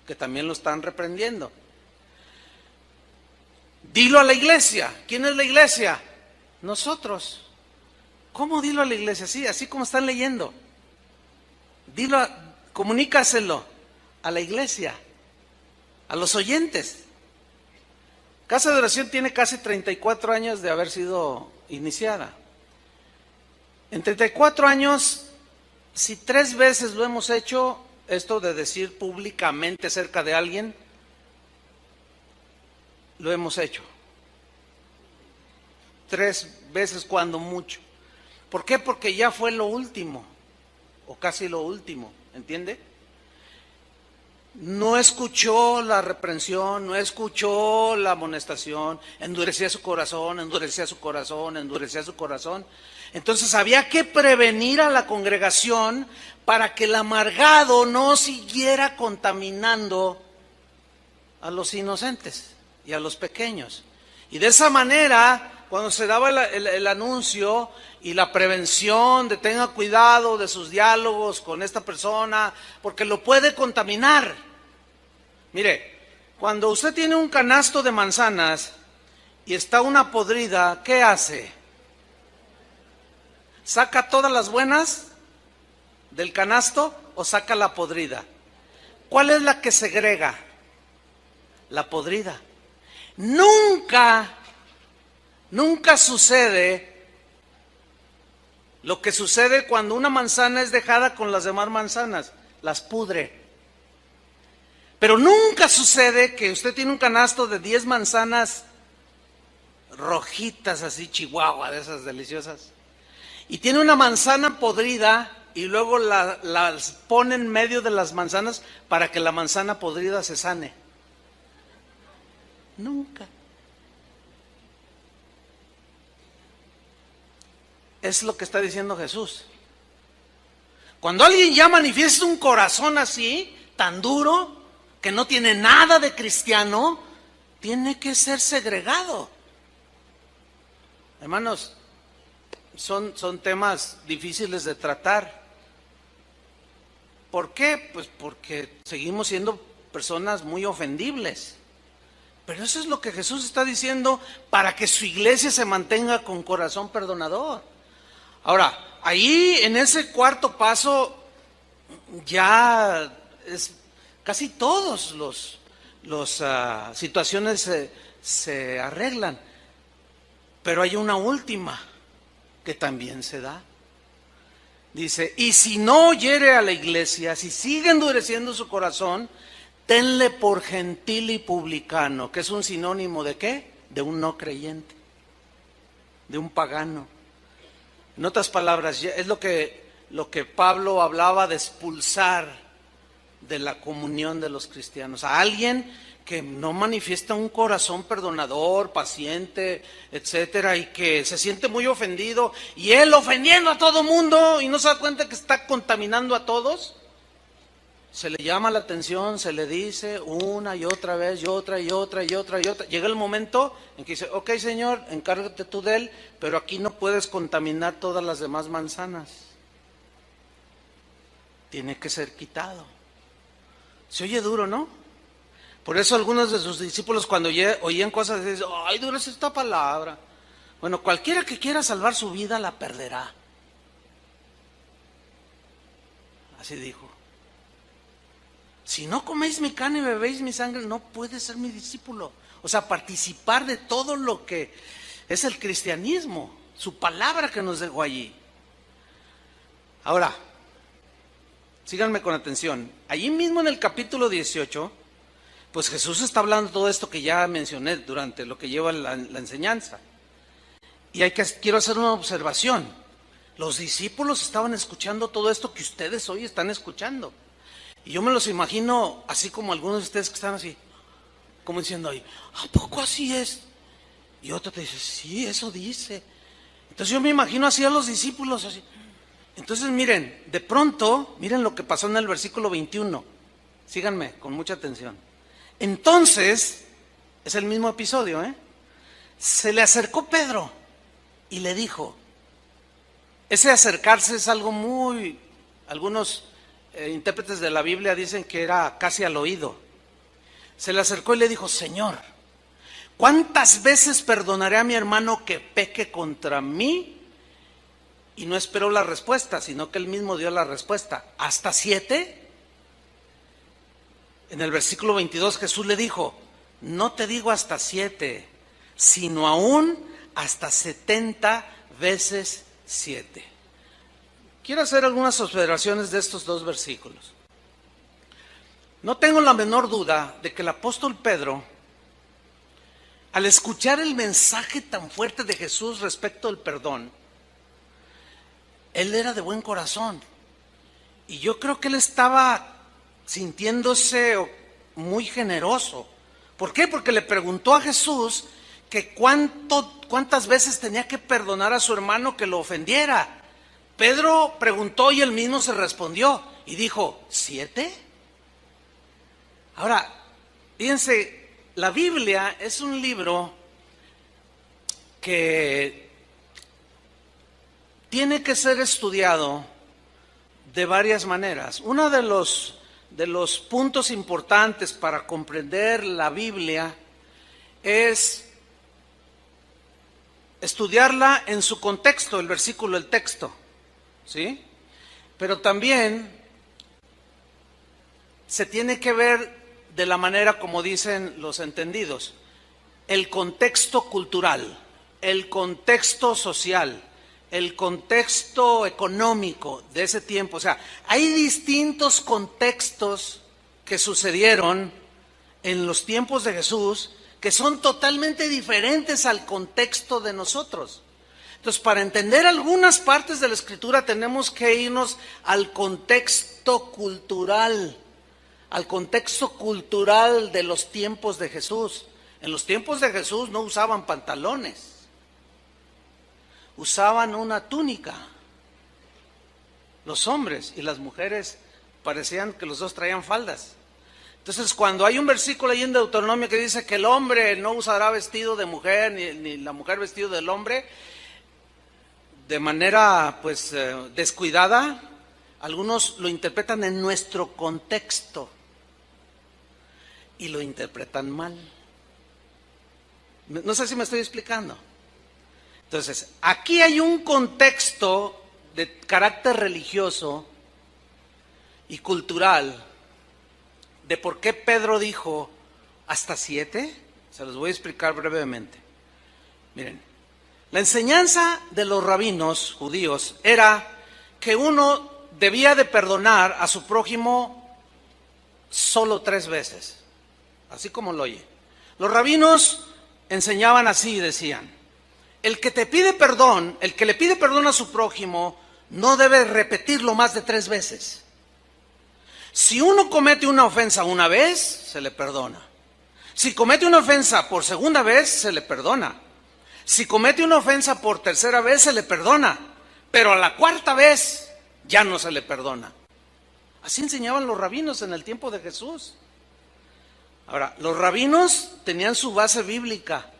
que también lo están reprendiendo. Dilo a la iglesia. ¿Quién es la iglesia? Nosotros. ¿Cómo dilo a la iglesia? Sí, así como están leyendo. Comunícaselo a la iglesia, a los oyentes. Casa de Oración tiene casi 34 años de haber sido iniciada. En 34 años, si 3 veces lo hemos hecho, esto de decir públicamente acerca de alguien, lo hemos hecho. 3 veces cuando mucho. ¿Por qué? Porque ya fue lo último, o casi lo último, ¿entiende? No escuchó la reprensión, no escuchó la amonestación, endurecía su corazón, endurecía su corazón, endurecía su corazón. Entonces había que prevenir a la congregación para que el amargado no siguiera contaminando a los inocentes y a los pequeños. Y de esa manera, cuando se daba el anuncio y la prevención de tenga cuidado de sus diálogos con esta persona, porque lo puede contaminar. Mire, cuando usted tiene un canasto de manzanas y está una podrida, ¿qué hace? ¿Saca todas las buenas del canasto o saca la podrida? ¿Cuál es la que segrega? La podrida. Nunca sucede lo que sucede cuando una manzana es dejada con las demás manzanas, las pudre. Pero nunca sucede que usted tiene un canasto de 10 manzanas rojitas, así chihuahua, de esas deliciosas, y tiene una manzana podrida y luego las pone en medio de las manzanas para que la manzana podrida se sane. Nunca. Es lo que está diciendo Jesús. Cuando alguien ya manifiesta un corazón así, tan duro, que no tiene nada de cristiano, tiene que ser segregado. Hermanos, son temas difíciles de tratar. ¿Por qué? Pues porque seguimos siendo personas muy ofendibles. Pero eso es lo que Jesús está diciendo para que su iglesia se mantenga con corazón perdonador. Ahora, ahí en ese cuarto paso ya es casi todos los situaciones se arreglan. Pero hay una última que también se da. Dice, y si no oyere a la iglesia, si sigue endureciendo su corazón, tenle por gentil y publicano, que es un sinónimo de ¿qué? De un no creyente, de un pagano. En otras palabras, es lo que Pablo hablaba de expulsar de la comunión de los cristianos. A alguien que no manifiesta un corazón perdonador, paciente, etcétera, y que se siente muy ofendido, y él ofendiendo a todo mundo y no se da cuenta que está contaminando a todos. Se le llama la atención, se le dice una y otra vez, y otra y otra y otra y otra. Llega el momento en que dice, ok Señor, encárgate tú de él, pero aquí no puedes contaminar todas las demás manzanas. Tiene que ser quitado. Se oye duro, ¿no? Por eso algunos de sus discípulos cuando oían cosas dicen, ay, dura es esta palabra. Bueno, cualquiera que quiera salvar su vida la perderá. Así dijo. Si no coméis mi carne y bebéis mi sangre, no puedes ser mi discípulo. O sea, participar de todo lo que es el cristianismo, su palabra que nos dejó allí. Ahora, síganme con atención. Allí mismo en el capítulo 18, pues Jesús está hablando de todo esto que ya mencioné durante lo que lleva la enseñanza. Y quiero hacer una observación. Los discípulos estaban escuchando todo esto que ustedes hoy están escuchando. Y yo me los imagino así como algunos de ustedes que están así, como diciendo ahí, ¿a poco así es? Y otro te dice, sí, eso dice. Entonces yo me imagino así a los discípulos, así. Entonces miren, de pronto, miren lo que pasó en el versículo 21. Síganme con mucha atención. Entonces, es el mismo episodio, se le acercó Pedro y le dijo, ese acercarse es algo muy, algunos intérpretes de la Biblia dicen que era casi al oído. Se le acercó y le dijo, Señor, ¿cuántas veces perdonaré a mi hermano que peque contra mí? Y no esperó la respuesta, sino que él mismo dio la respuesta. ¿Hasta 7? En el versículo 22 Jesús le dijo, no te digo hasta 7, sino aún hasta 70 veces 7. Quiero hacer algunas observaciones de estos dos versículos. No tengo la menor duda de que el apóstol Pedro, al escuchar el mensaje tan fuerte de Jesús respecto al perdón, él era de buen corazón. Y yo creo que él estaba sintiéndose muy generoso. ¿Por qué? Porque le preguntó a Jesús que cuántas veces tenía que perdonar a su hermano que lo ofendiera. Pedro preguntó y él mismo se respondió y dijo, ¿7? Ahora, fíjense, la Biblia es un libro que tiene que ser estudiado de varias maneras. Uno de los puntos importantes para comprender la Biblia es estudiarla en su contexto, el versículo, el texto, ¿sí? Pero también se tiene que ver de la manera como dicen los entendidos, el contexto cultural, el contexto social, el contexto económico de ese tiempo. O sea, hay distintos contextos que sucedieron en los tiempos de Jesús que son totalmente diferentes al contexto de nosotros. Entonces, para entender algunas partes de la Escritura tenemos que irnos al contexto cultural de los tiempos de Jesús. En los tiempos de Jesús no usaban pantalones, usaban una túnica. Los hombres y las mujeres parecían que los dos traían faldas. Entonces, cuando hay un versículo ahí en Deuteronomio que dice que el hombre no usará vestido de mujer, ni la mujer vestido del hombre, de manera pues descuidada, algunos lo interpretan en nuestro contexto y lo interpretan mal. No sé si me estoy explicando. Entonces, aquí hay un contexto de carácter religioso y cultural de por qué Pedro dijo hasta 7. Se los voy a explicar brevemente. Miren, la enseñanza de los rabinos judíos era que uno debía de perdonar a su prójimo solo 3 veces, así como lo oye. Los rabinos enseñaban así, decían, el que te pide perdón, el que le pide perdón a su prójimo, no debe repetirlo más de 3 veces. Si uno comete una ofensa una vez, se le perdona. Si comete una ofensa por segunda vez, se le perdona. Si comete una ofensa por tercera vez, se le perdona. Pero a la 4ª vez, ya no se le perdona. Así enseñaban los rabinos en el tiempo de Jesús. Ahora, los rabinos tenían su base bíblica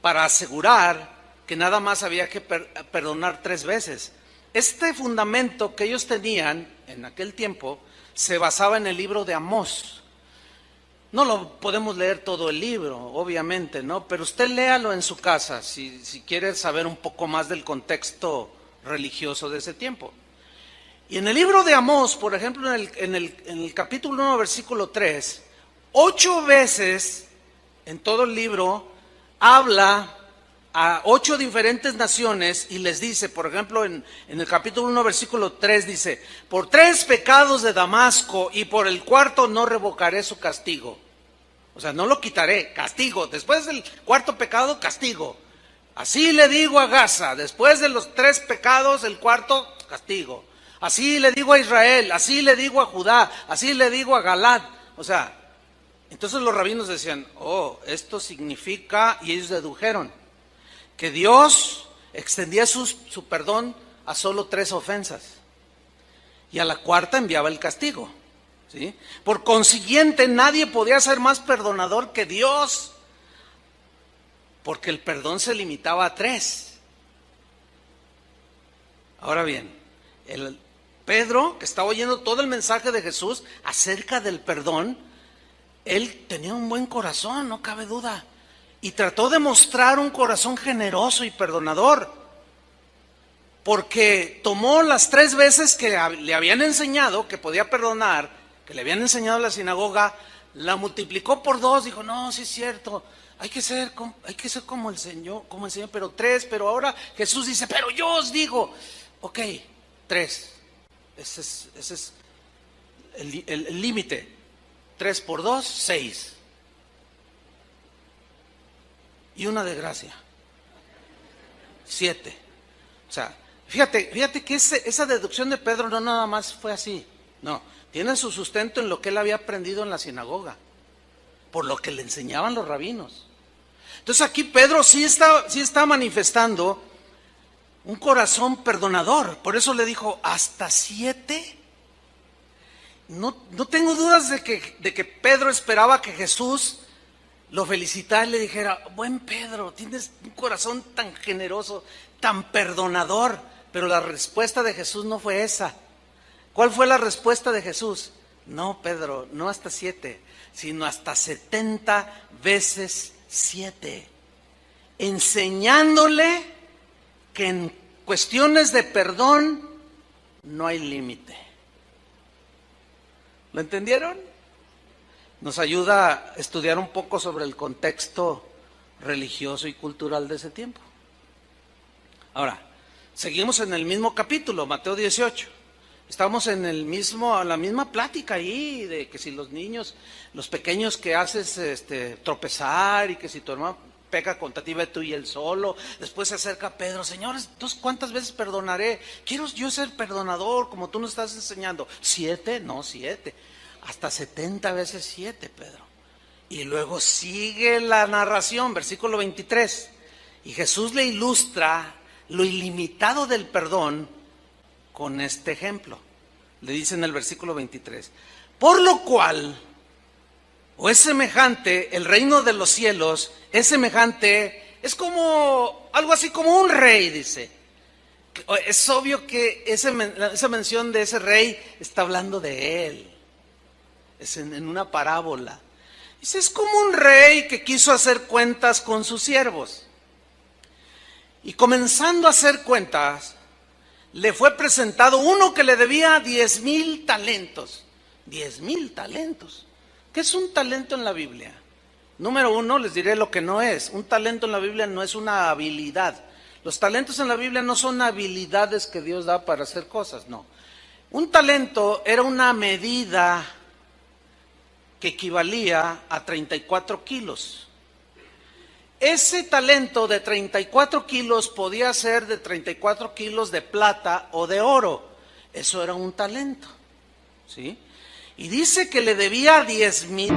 para asegurar que nada más había que perdonar 3 veces. Este fundamento que ellos tenían en aquel tiempo se basaba en el libro de Amós. No lo podemos leer todo el libro, obviamente, ¿no? Pero usted léalo en su casa si quiere saber un poco más del contexto religioso de ese tiempo. Y en el libro de Amós, por ejemplo, en el capítulo 1, versículo 3, 8 veces en todo el libro habla a 8 diferentes naciones y les dice, por ejemplo, en el capítulo 1, versículo 3 dice, por 3 pecados de Damasco y por el 4º no revocaré su castigo. O sea, no lo quitaré, castigo. Después del 4º pecado, castigo. Así le digo a Gaza, después de los 3 pecados, el 4º, castigo. Así le digo a Israel, así le digo a Judá, así le digo a Galad. O sea, Entonces los rabinos decían, oh, esto significa, y ellos dedujeron, que Dios extendía su perdón a solo 3 ofensas. Y a la cuarta enviaba el castigo, ¿sí? Por consiguiente, nadie podía ser más perdonador que Dios, porque el perdón se limitaba a 3. Ahora bien, Pedro, que estaba oyendo todo el mensaje de Jesús acerca del perdón, él tenía un buen corazón, no cabe duda, y trató de mostrar un corazón generoso y perdonador, porque tomó las 3 veces que le habían enseñado que podía perdonar, que le habían enseñado en la sinagoga, la multiplicó por 2, dijo, no, sí es cierto, hay que ser como el Señor, pero 3, pero ahora Jesús dice, pero yo os digo, ok, 3, ese es el límite, 3 por 2, 6, y una de gracia, 7, o sea, Fíjate que esa deducción de Pedro no nada más fue así, no, tiene su sustento en lo que él había aprendido en la sinagoga, por lo que le enseñaban los rabinos. Entonces aquí Pedro sí está manifestando un corazón perdonador, por eso le dijo, ¿hasta 7? No tengo dudas de que Pedro esperaba que Jesús lo felicitara y le dijera, buen Pedro, tienes un corazón tan generoso, tan perdonador. Pero la respuesta de Jesús no fue esa. ¿Cuál fue la respuesta de Jesús? No, Pedro, no hasta 7, sino hasta 70 veces 7. Enseñándole que en cuestiones de perdón no hay límite. ¿Lo entendieron? Nos ayuda a estudiar un poco sobre el contexto religioso y cultural de ese tiempo. Ahora, seguimos en el mismo capítulo, Mateo 18. Estamos en la misma plática ahí, de que si los niños, los pequeños que haces tropezar, y que si tu hermano peca contra ti, ve tú y él solo. Después se acerca Pedro, Señor, entonces ¿cuántas veces perdonaré? Quiero yo ser perdonador, como tú nos estás enseñando. 7, no 7, hasta 70 veces 7, Pedro. Y luego sigue la narración, versículo 23, y Jesús le ilustra lo ilimitado del perdón con este ejemplo. Le dice en el versículo 23, por lo cual, o es semejante, el reino de los cielos es semejante, es como, algo así como un rey, dice. Es obvio que esa mención de ese rey está hablando de él, es en una parábola. Dice, es como un rey que quiso hacer cuentas con sus siervos. Y comenzando a hacer cuentas, le fue presentado uno que le debía 10,000 talentos. 10,000 talentos. ¿Qué es un talento en la Biblia? Número 1, les diré lo que no es. Un talento en la Biblia no es una habilidad. Los talentos en la Biblia no son habilidades que Dios da para hacer cosas, no. Un talento era una medida que equivalía a 34 kilos. Ese talento de 34 kilos podía ser de 34 kilos de plata o de oro. Eso era un talento, ¿sí? Y dice que le debía 10,000.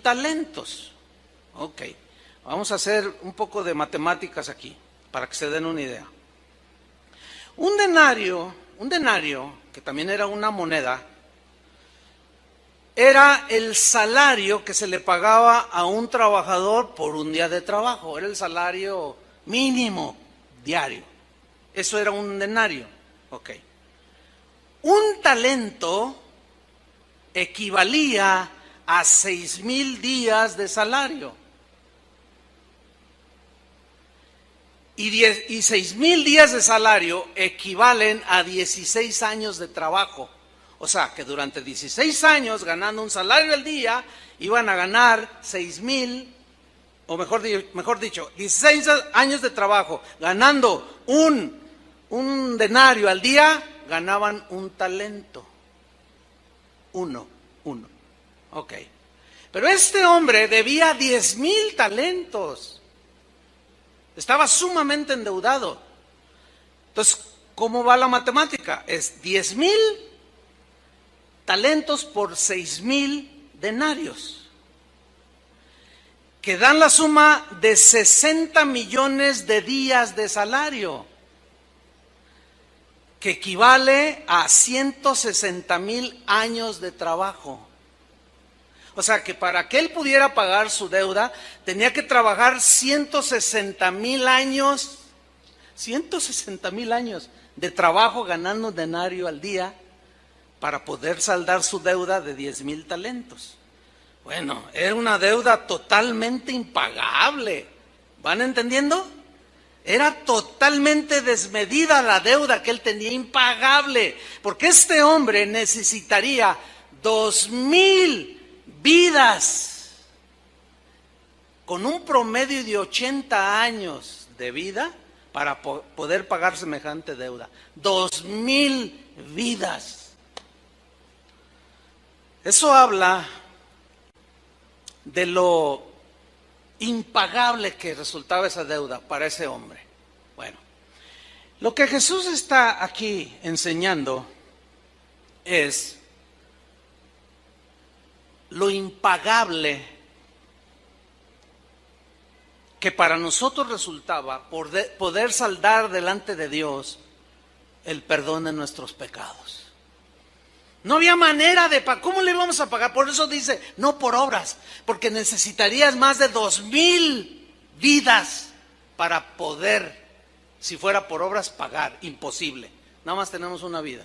Talentos. Ok, vamos a hacer un poco de matemáticas aquí, para que se den una idea. Un denario, que también era una moneda, era el salario que se le pagaba a un trabajador por un día de trabajo. Era el salario mínimo diario. Eso era un denario. Ok. Un talento equivalía a 6,000 días de salario. Y 6,000 días de salario equivalen a 16 años de trabajo. O sea, que durante 16 años, ganando un salario al día, iban a ganar 6,000, o mejor dicho, 16 años de trabajo, ganando un denario al día, ganaban un talento. Uno. Ok. Pero este hombre debía 10,000 talentos. Estaba sumamente endeudado. Entonces, ¿cómo va la matemática? Es 10,000 talentos por 6,000 denarios, que dan la suma de 60 millones de días de salario, que equivale a 160,000 años de trabajo. O sea que para que él pudiera pagar su deuda, tenía que trabajar 160,000 años, 160,000 años de trabajo ganando un denario al día para poder saldar su deuda de 10,000 talentos. Bueno, era una deuda totalmente impagable. ¿Van entendiendo? Era totalmente desmedida la deuda que él tenía, impagable, porque este hombre necesitaría 2,000 vidas con un promedio de 80 años de vida para poder pagar semejante deuda. 2,000 vidas. Eso habla de lo impagable que resultaba esa deuda para ese hombre. Bueno, lo que Jesús está aquí enseñando es lo impagable que para nosotros resultaba poder saldar delante de Dios el perdón de nuestros pecados. No había manera de pagar. ¿Cómo le íbamos a pagar? Por eso dice, no por obras, porque necesitarías más de 2,000 vidas para poder, si fuera por obras, pagar. Imposible. Nada más tenemos una vida.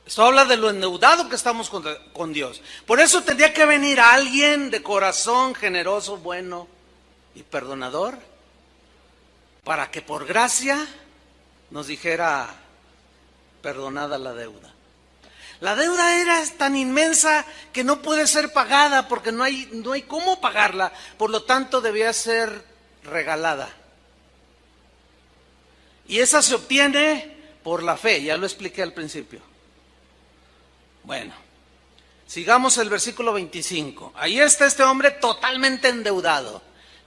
Esto habla de lo endeudado que estamos con Dios. Por eso tendría que venir alguien de corazón generoso, bueno y perdonador, para que por gracia nos dijera, perdonada la deuda. La deuda era tan inmensa que no puede ser pagada porque no hay cómo pagarla, por lo tanto debía ser regalada. Y esa se obtiene por la fe, ya lo expliqué al principio. Bueno, sigamos el versículo 25. Ahí está este hombre totalmente endeudado.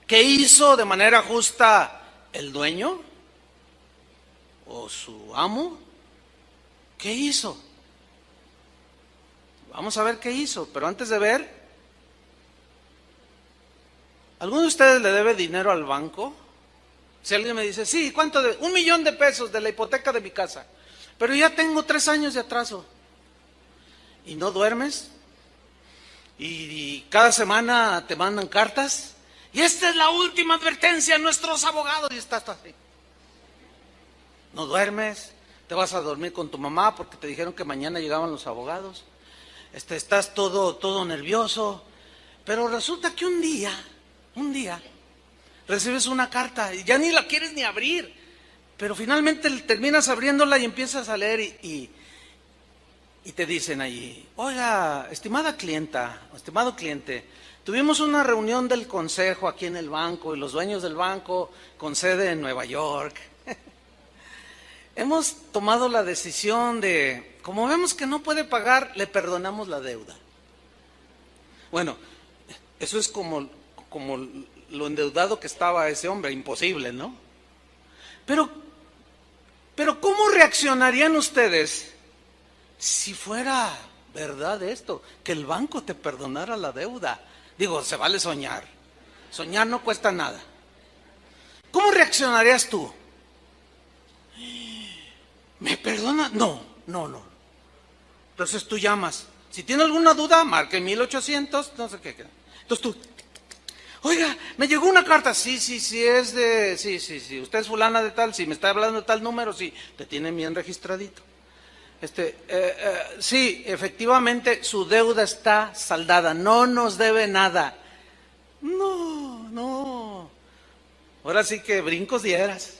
¿Qué hizo de manera justa el dueño? ¿O su amo? ¿Qué hizo? Vamos a ver qué hizo, pero antes de ver, ¿alguno de ustedes le debe dinero al banco? Si alguien me dice, sí, ¿cuánto debe? 1,000,000 de pesos de la hipoteca de mi casa, pero ya tengo 3 años de atraso. ¿Y no duermes? Y cada semana te mandan cartas. Y esta es la última advertencia a nuestros abogados. Y estás así. No duermes. Te vas a dormir con tu mamá porque te dijeron que mañana llegaban los abogados. Estás todo nervioso. Pero resulta que un día, recibes una carta y ya ni la quieres ni abrir. Pero finalmente terminas abriéndola y empiezas a leer y te dicen allí, oiga, estimada clienta, estimado cliente, tuvimos una reunión del consejo aquí en el banco y los dueños del banco con sede en Nueva York. Hemos tomado la decisión de, como vemos que no puede pagar, le perdonamos la deuda. Bueno, eso es como lo endeudado que estaba ese hombre, imposible, ¿no? Pero ¿cómo reaccionarían ustedes si fuera verdad esto, que el banco te perdonara la deuda? Digo, se vale soñar. Soñar no cuesta nada. ¿Cómo reaccionarías tú? ¿Me perdona? No. Entonces tú llamas. Si tiene alguna duda, marque 1800, no sé qué. Entonces tú, oiga, me llegó una carta. Sí, es de, sí. Usted es fulana de tal, sí, me está hablando de tal número, sí, te tienen bien registradito. Sí, efectivamente, su deuda está saldada, no nos debe nada. No. Ahora sí que brincos dieras.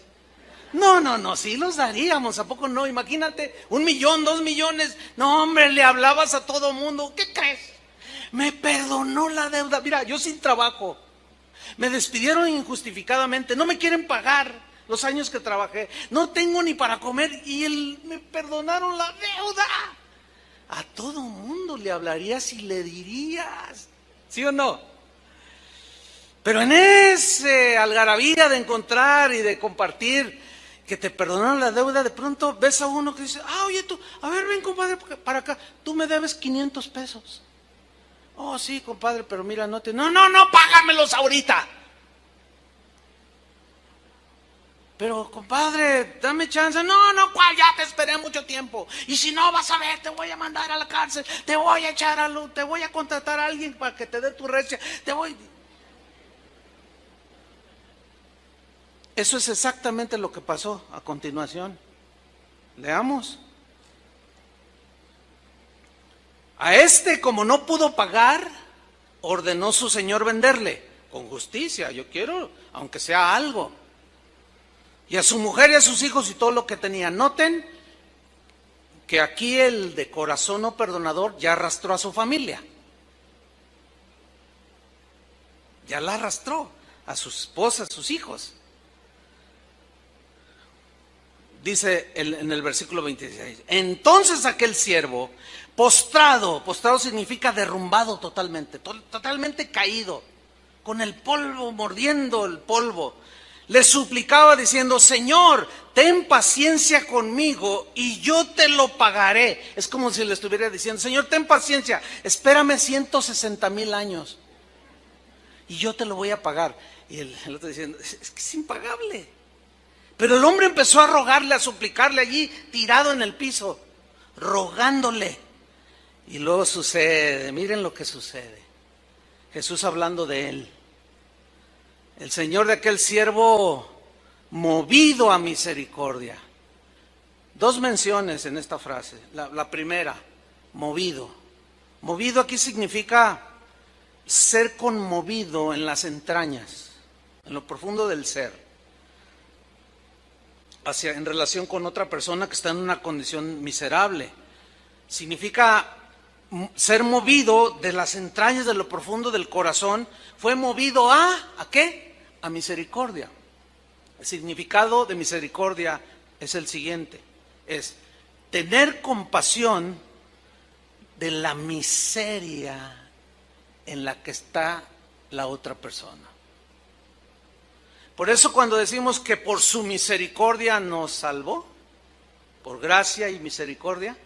No, sí los daríamos, ¿a poco no? Imagínate, 1 millón, 2 millones. No, hombre, le hablabas a todo mundo. ¿Qué crees? Me perdonó la deuda. Mira, yo sin trabajo. Me despidieron injustificadamente. No me quieren pagar los años que trabajé. No tengo ni para comer y me perdonaron la deuda. A todo mundo le hablarías y le dirías. ¿Sí o no? Pero en ese algarabía de encontrar y de compartir que te perdonaron la deuda, de pronto ves a uno que dice, oye tú, a ver, ven compadre para acá, tú me debes 500 pesos. Oh, sí, compadre, pero mira, no, págamelos ahorita. Pero, compadre, dame chance. No, ¿cuál? Ya te esperé mucho tiempo. Y si no, vas a ver, te voy a mandar a la cárcel, te voy a echar a luz, te voy a contratar a alguien para que te dé tu recha, Eso es exactamente lo que pasó a continuación. Leamos. A como no pudo pagar, ordenó su señor venderle con justicia. Yo quiero, aunque sea algo. Y a su mujer y a sus hijos y todo lo que tenía. Noten que aquí el de corazón no perdonador ya arrastró a su familia. Ya la arrastró a su esposa, a sus hijos. Dice en el versículo 26, entonces aquel siervo, postrado significa derrumbado totalmente caído, con el polvo, mordiendo el polvo, le suplicaba diciendo, Señor, ten paciencia conmigo y yo te lo pagaré. Es como si le estuviera diciendo, Señor, ten paciencia, espérame 160,000 años y yo te lo voy a pagar. Y el otro diciendo, es que es impagable. Pero el hombre empezó a rogarle, a suplicarle allí, tirado en el piso, rogándole. Y luego sucede, miren lo que sucede. Jesús hablando de él. El Señor de aquel siervo, movido a misericordia. 2 menciones en esta frase. La primera, movido. Movido aquí significa ser conmovido en las entrañas, en lo profundo del ser. En relación con otra persona que está en una condición miserable. Significa ser movido de las entrañas, de lo profundo del corazón. Fue movido ¿a qué? A misericordia. El significado de misericordia es el siguiente. Es tener compasión de la miseria en la que está la otra persona. Por eso cuando decimos que por su misericordia nos salvó, por gracia y misericordia,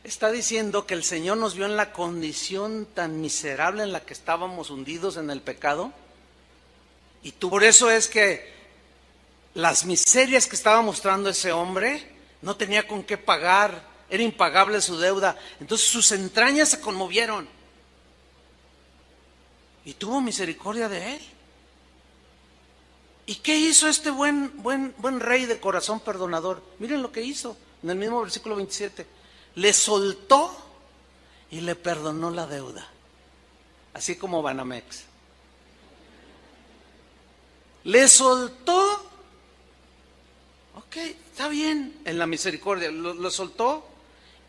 está diciendo que el Señor nos vio en la condición tan miserable en la que estábamos hundidos en el pecado. Y por eso es que las miserias que estaba mostrando ese hombre, no tenía con qué pagar, era impagable su deuda. Entonces sus entrañas se conmovieron. Y tuvo misericordia de él. ¿Y qué hizo este buen rey de corazón perdonador? Miren lo que hizo en el mismo versículo 27. Le soltó y le perdonó la deuda. Así como Banamex. Le soltó. Ok, está bien en la misericordia. Lo soltó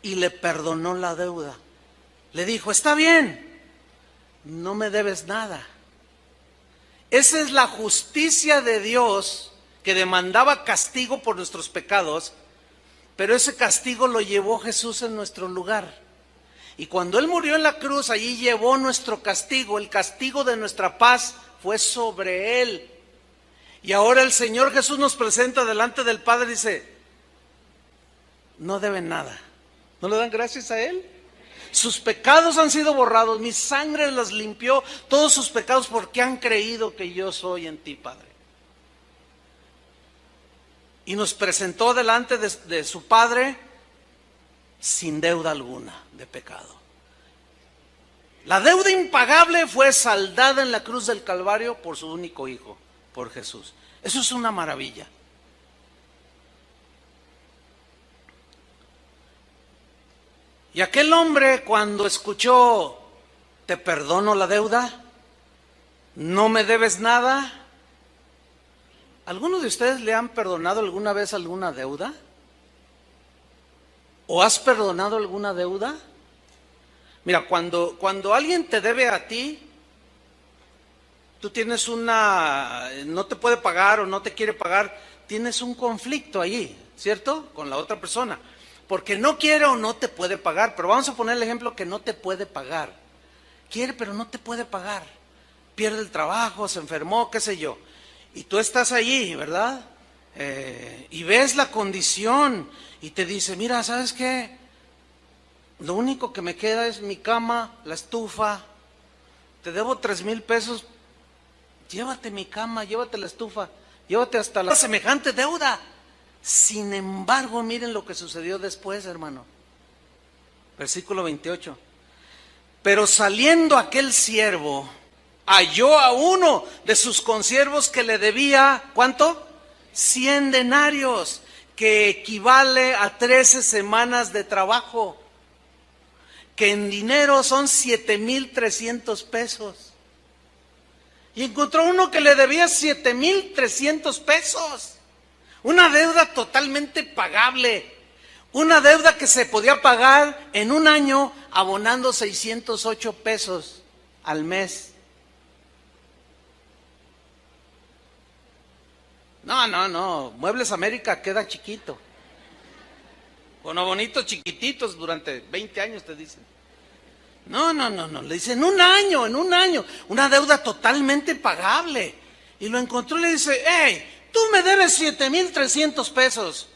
y le perdonó la deuda. Le dijo, está bien, no me debes nada. Esa es la justicia de Dios que demandaba castigo por nuestros pecados, pero ese castigo lo llevó Jesús en nuestro lugar. Y cuando Él murió en la cruz, allí llevó nuestro castigo, el castigo de nuestra paz fue sobre Él. Y ahora el Señor Jesús nos presenta delante del Padre y dice, no deben nada. ¿No le dan gracias a Él? Sus pecados han sido borrados, mi sangre los limpió, todos sus pecados porque han creído que yo soy en ti, Padre. Y nos presentó delante de su Padre sin deuda alguna de pecado. La deuda impagable fue saldada en la cruz del Calvario por su único Hijo, por Jesús. Eso es una maravilla. Y aquel hombre, cuando escuchó, te perdono la deuda, no me debes nada. ¿Alguno de ustedes le han perdonado alguna vez alguna deuda? ¿O has perdonado alguna deuda? Mira, cuando alguien te debe a ti, tú tienes no te puede pagar o no te quiere pagar, tienes un conflicto allí, ¿cierto? Con la otra persona, porque no quiere o no te puede pagar. Pero vamos a poner el ejemplo que no te puede pagar. Quiere, pero no te puede pagar. Pierde el trabajo, se enfermó, qué sé yo. Y tú estás allí, ¿verdad? Y ves la condición y te dice, mira, ¿sabes qué? Lo único que me queda es mi cama, la estufa. Te debo 3,000 pesos. Llévate mi cama, llévate la estufa, llévate hasta la semejante deuda. Sin embargo, miren lo que sucedió después, hermano. Versículo 28. Pero saliendo aquel siervo, halló a uno de sus consiervos que le debía, ¿cuánto? 100 denarios, que equivale a 13 semanas de trabajo, que en dinero son 7,300 pesos. Y encontró uno que le debía 7,300 pesos. Una deuda totalmente pagable. Una deuda que se podía pagar en un año abonando 608 pesos al mes. No. Muebles América queda chiquito. Con abonitos chiquititos durante 20 años te dicen. No. Le dicen en un año. Una deuda totalmente pagable. Y lo encontró y le dice, hey, tú me debes 7,300 pesos.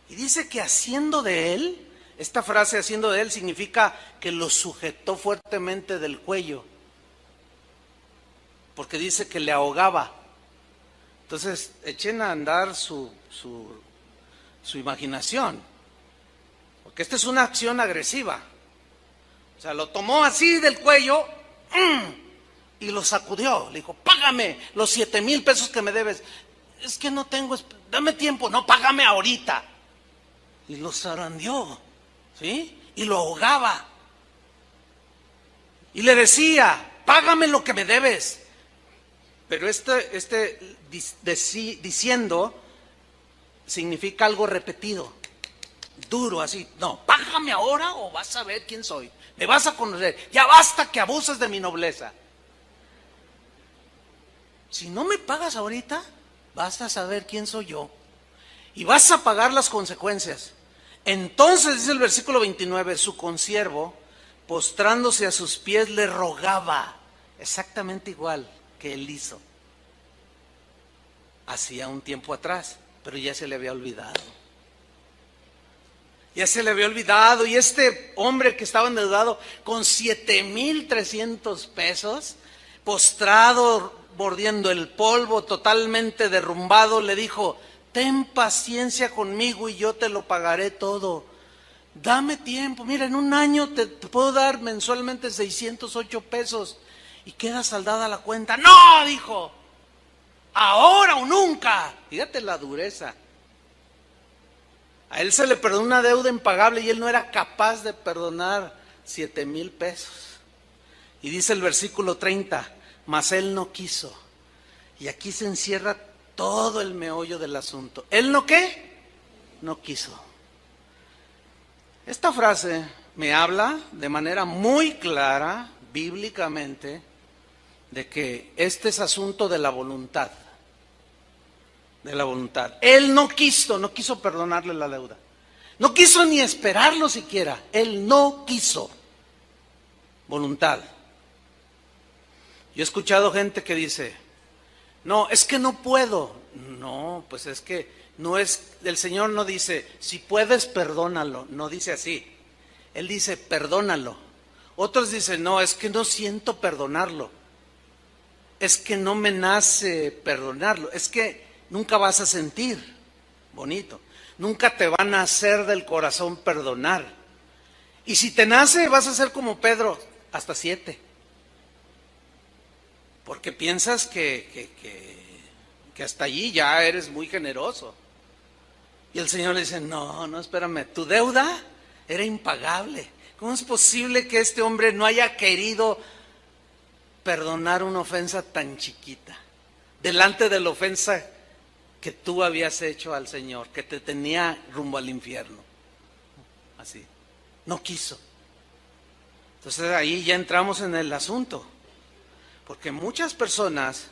Y dice que haciendo de él, esta frase haciendo de él significa que lo sujetó fuertemente del cuello. Porque dice que le ahogaba. Entonces, echen a andar su imaginación. Porque esta es una acción agresiva. O sea, lo tomó así del cuello y lo sacudió. Le dijo, págame los 7,000 pesos que me debes. Es que no tengo, dame tiempo. No, págame ahorita. Y lo zarandeó, ¿sí? Y lo ahogaba. Y le decía, págame lo que me debes. Pero diciendo significa algo repetido, duro así. No, págame ahora o vas a ver quién soy. Me vas a conocer. Ya basta que abuses de mi nobleza. Si no me pagas ahorita, vas a saber quién soy yo. Y vas a pagar las consecuencias. Entonces, dice el versículo 29, su consiervo, postrándose a sus pies, le rogaba, exactamente igual que él hizo hacía un tiempo atrás, pero ya se le había olvidado. Ya se le había olvidado, y este hombre que estaba endeudado con 7,300 pesos, postrado, mordiendo el polvo, totalmente derrumbado, le dijo, ten paciencia conmigo y yo te lo pagaré todo. Dame tiempo, mira, en un año te puedo dar mensualmente 608 pesos y queda saldada la cuenta. No, dijo, ahora o nunca. Fíjate la dureza. A él se le perdonó una deuda impagable y él no era capaz de perdonar 7,000 pesos. Y dice el versículo 30, mas él no quiso. Y aquí se encierra todo el meollo del asunto. ¿Él no qué? No quiso. Esta frase me habla de manera muy clara, bíblicamente, de que este es asunto de la voluntad. De la voluntad. Él no quiso perdonarle la deuda. No quiso ni esperarlo siquiera. Él no quiso. Voluntad. Yo he escuchado gente que dice, no, es que no puedo. No, pues es que no es, el Señor no dice, si puedes, perdónalo. No dice así. Él dice, perdónalo. Otros dicen, no, es que no siento perdonarlo. Es que no me nace perdonarlo. Es que nunca vas a sentir. Bonito. nunca te va a nacer del corazón perdonar. Y si te nace, vas a ser como Pedro, hasta 7. Porque piensas que hasta allí ya eres muy generoso. Y el Señor le dice, no, espérame, tu deuda era impagable. ¿Cómo es posible que este hombre no haya querido perdonar una ofensa tan chiquita? Delante de la ofensa que tú habías hecho al Señor, que te tenía rumbo al infierno. Así, no quiso. Entonces ahí ya entramos en el asunto. Porque muchas personas,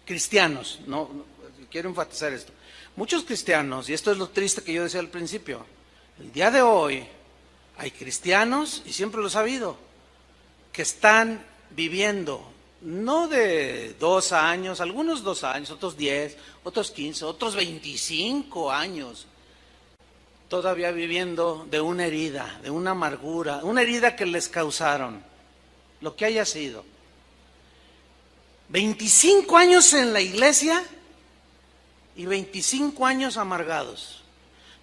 cristianos, no quiero enfatizar esto, muchos cristianos, y esto es lo triste que yo decía al principio, el día de hoy hay cristianos, y siempre lo he sabido, que están viviendo, no de 2 años, algunos 2 años, otros 10, otros 15, otros 25 años, todavía viviendo de una herida, de una amargura, una herida que les causaron, lo que haya sido. 25 años en la iglesia y 25 años amargados.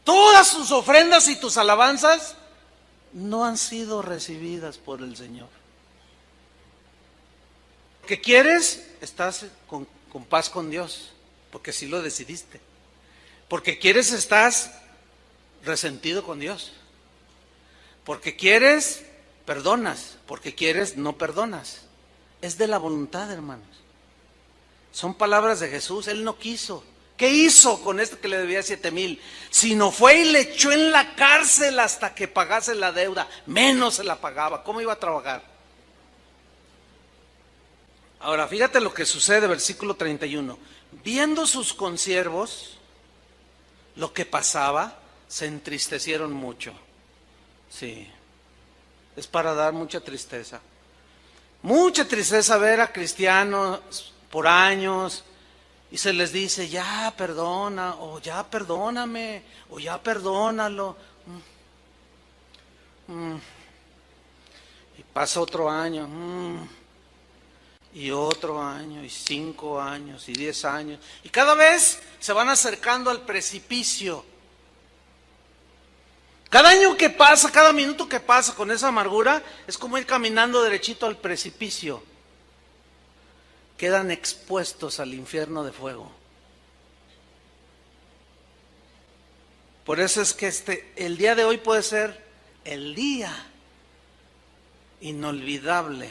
Todas sus ofrendas y tus alabanzas no han sido recibidas por el Señor. ¿Qué quieres? Estás con paz con Dios, porque sí lo decidiste. Porque quieres, estás resentido con Dios. Porque quieres, perdonas. Porque quieres, no perdonas. Es de la voluntad, hermanos. Son palabras de Jesús. Él no quiso. ¿Qué hizo con este que le debía 7,000? Sino fue y le echó en la cárcel hasta que pagase la deuda. Menos se la pagaba. ¿Cómo iba a trabajar? Ahora, fíjate lo que sucede, versículo 31. Viendo sus consiervos lo que pasaba, se entristecieron mucho. Sí, es para dar mucha tristeza. Mucha tristeza ver a cristianos por años y se les dice, ya perdona, o ya perdóname, o ya perdónalo. Y pasa otro año, y otro año, y 5 años, y 10 años. Y cada vez se van acercando al precipicio. Cada año que pasa, cada minuto que pasa con esa amargura, es como ir caminando derechito al precipicio. Quedan expuestos al infierno de fuego. Por eso es que el día de hoy puede ser el día inolvidable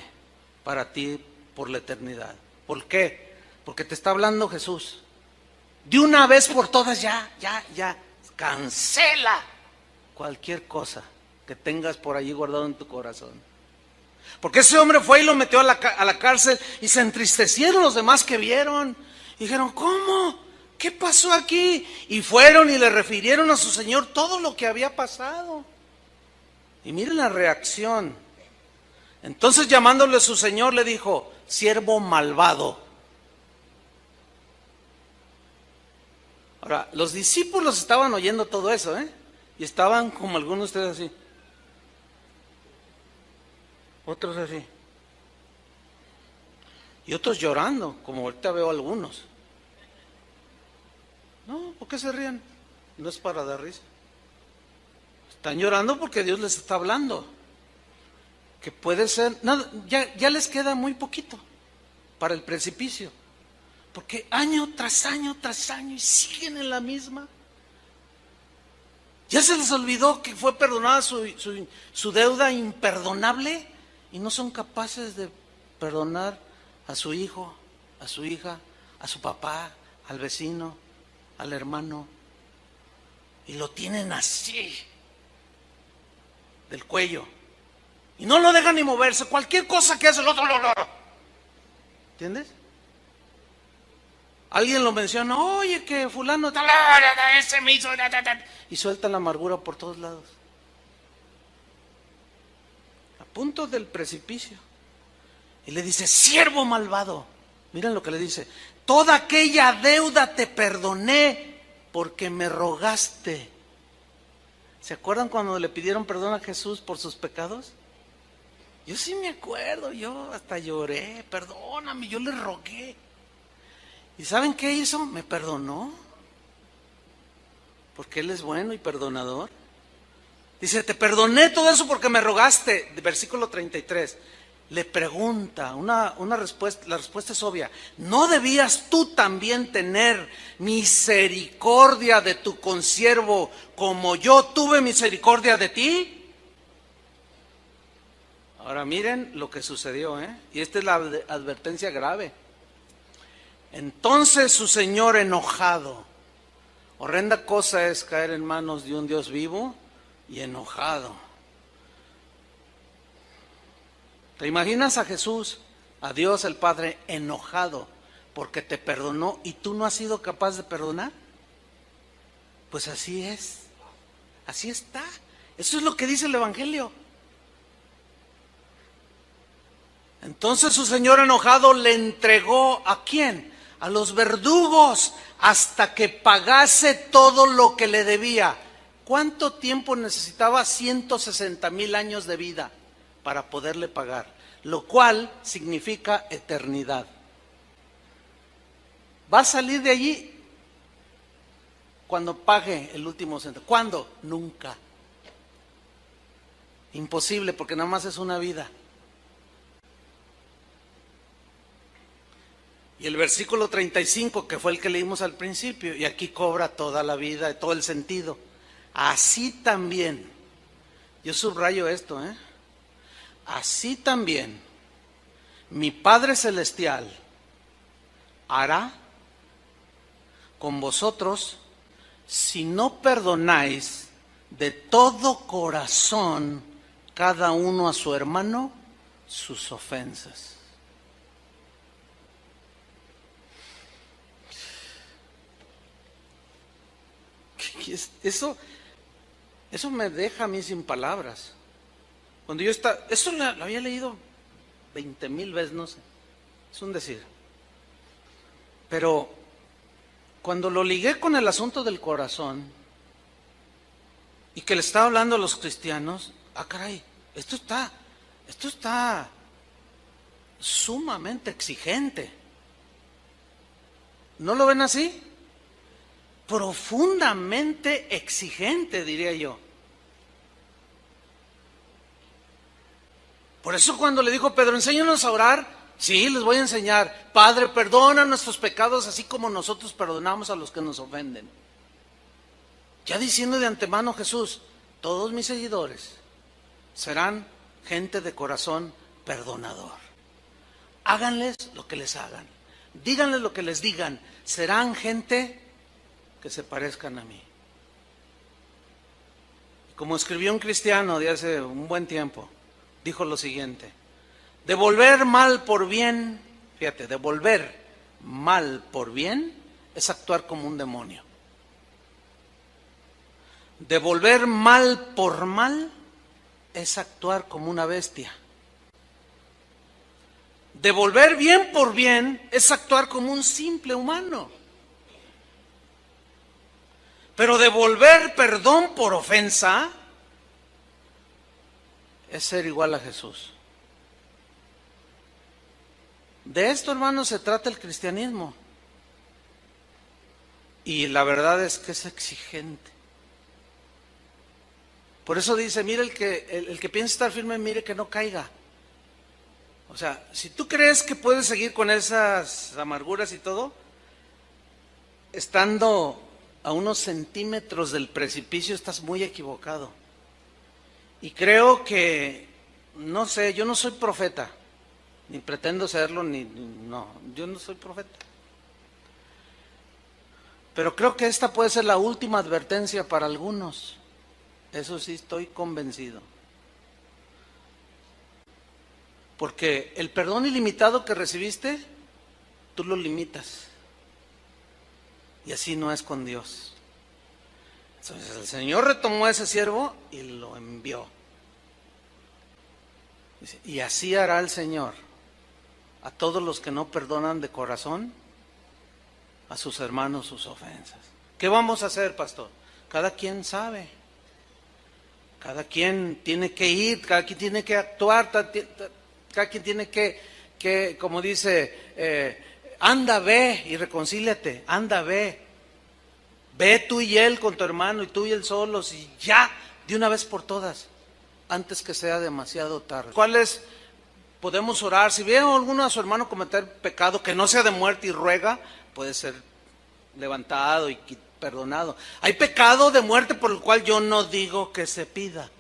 para ti por la eternidad. ¿Por qué? Porque te está hablando Jesús. De una vez por todas ya, cancela cualquier cosa que tengas por allí guardado en tu corazón. Porque ese hombre fue y lo metió a la cárcel y se entristecieron los demás que vieron. Y dijeron, ¿cómo? ¿Qué pasó aquí? Y fueron y le refirieron a su señor todo lo que había pasado. Y miren la reacción. Entonces llamándole a su señor le dijo, siervo malvado. Ahora, los discípulos estaban oyendo todo eso, y estaban como algunos de ustedes así. Otros así. Y otros llorando, como ahorita veo algunos. No, ¿por qué se ríen? No es para dar risa. Están llorando porque Dios les está hablando. Que puede ser, nada, ya les queda muy poquito para el precipicio. Porque año tras año tras año y siguen en la misma. Ya se les olvidó que fue perdonada su deuda imperdonable y no son capaces de perdonar a su hijo, a su hija, a su papá, al vecino, al hermano. Y lo tienen así, del cuello. Y no lo dejan ni moverse. Cualquier cosa que hace el otro, ¿entiendes? Alguien lo menciona, oye, que fulano, ese me hizo, y suelta la amargura por todos lados. A punto del precipicio. Y le dice, siervo malvado. Miren lo que le dice, toda aquella deuda te perdoné porque me rogaste. ¿Se acuerdan cuando le pidieron perdón a Jesús por sus pecados? Yo sí me acuerdo, yo hasta lloré, perdóname, yo le rogué. ¿Y saben qué hizo? Me perdonó. Porque Él es bueno y perdonador. Dice, te perdoné todo eso porque me rogaste. Versículo 33. Le pregunta, una respuesta, la respuesta es obvia. ¿No debías tú también tener misericordia de tu consiervo como yo tuve misericordia de ti? Ahora miren lo que sucedió, y esta es la advertencia grave. Entonces su señor enojado, horrenda cosa es caer en manos de un Dios vivo y enojado. ¿Te imaginas a Jesús, a Dios el Padre, enojado porque te perdonó y tú no has sido capaz de perdonar? Pues así es, así está. Eso es lo que dice el Evangelio. Entonces su señor enojado le entregó ¿a quién? A los verdugos hasta que pagase todo lo que le debía. ¿Cuánto tiempo necesitaba? 160,000 años de vida para poderle pagar, lo cual significa eternidad. Va a salir de allí cuando pague el último centavo. ¿Cuándo? Nunca. Imposible, porque nada más es una vida. Y el versículo 35, que fue el que leímos al principio, y aquí cobra toda la vida, todo el sentido. Así también, yo subrayo esto, así también mi Padre Celestial hará con vosotros si no perdonáis de todo corazón cada uno a su hermano sus ofensas. Eso me deja a mí sin palabras. Cuando yo eso lo había leído 20,000 veces, no sé, es un decir. Pero cuando lo ligué con el asunto del corazón y que le estaba hablando a los cristianos, caray, esto está sumamente exigente. ¿No lo ven así? Profundamente exigente, diría yo. Por eso cuando le dijo Pedro, enséñanos a orar, sí, les voy a enseñar. Padre, perdona nuestros pecados así como nosotros perdonamos a los que nos ofenden. Ya diciendo de antemano Jesús, todos mis seguidores serán gente de corazón perdonador. Háganles lo que les hagan, díganles lo que les digan, serán gente que se parezcan a mí. Como escribió un cristiano de hace un buen tiempo, dijo lo siguiente: devolver mal por bien, fíjate, devolver mal por bien es actuar como un demonio. Devolver mal por mal es actuar como una bestia. Devolver bien por bien es actuar como un simple humano. Pero devolver perdón por ofensa es ser igual a Jesús. De esto, hermanos, se trata el cristianismo. Y la verdad es que es exigente. Por eso dice, mire, el que piensa estar firme, mire que no caiga. O sea, si tú crees que puedes seguir con esas amarguras y todo, estando a unos centímetros del precipicio, estás muy equivocado. Y creo que, no sé, yo no soy profeta, ni pretendo serlo, no, yo no soy profeta. Pero creo que esta puede ser la última advertencia para algunos. Eso sí, estoy convencido. Porque el perdón ilimitado que recibiste, tú lo limitas. Y así no es con Dios. Entonces el Señor retomó a ese siervo y lo envió. Dice, y así hará el Señor a todos los que no perdonan de corazón a sus hermanos sus ofensas. ¿Qué vamos a hacer, pastor? Cada quien sabe. Cada quien tiene que ir, cada quien tiene que actuar, cada quien tiene que como dice, anda, ve y reconcíliate, anda, ve. Ve tú y él con tu hermano y tú y él solos y ya, de una vez por todas, antes que sea demasiado tarde. ¿Cuáles podemos orar? Si ve a alguno a su hermano cometer pecado que no sea de muerte y ruega, puede ser levantado y perdonado. Hay pecado de muerte por el cual yo no digo que se pida.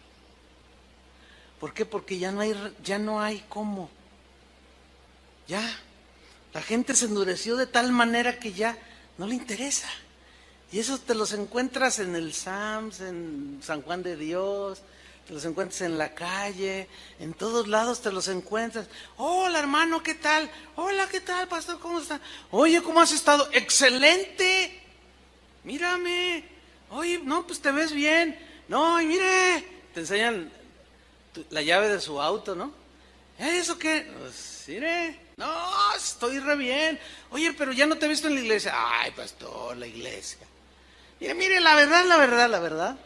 ¿Por qué? Porque ya no hay cómo. Ya, la gente se endureció de tal manera que ya no le interesa. Y eso te los encuentras en el SAMS, en San Juan de Dios, te los encuentras en la calle, en todos lados te los encuentras. Hola hermano, ¿qué tal? Hola, ¿qué tal, pastor? ¿Cómo está? Oye, ¿cómo has estado? Excelente. Mírame. Oye, no, pues te ves bien. No, y mire, te enseñan la llave de su auto, ¿no? ¿Eso qué? Pues, mire, no, estoy re bien. Oye, pero ya no te he visto en la iglesia. Ay, pastor, la iglesia. Mire, la verdad.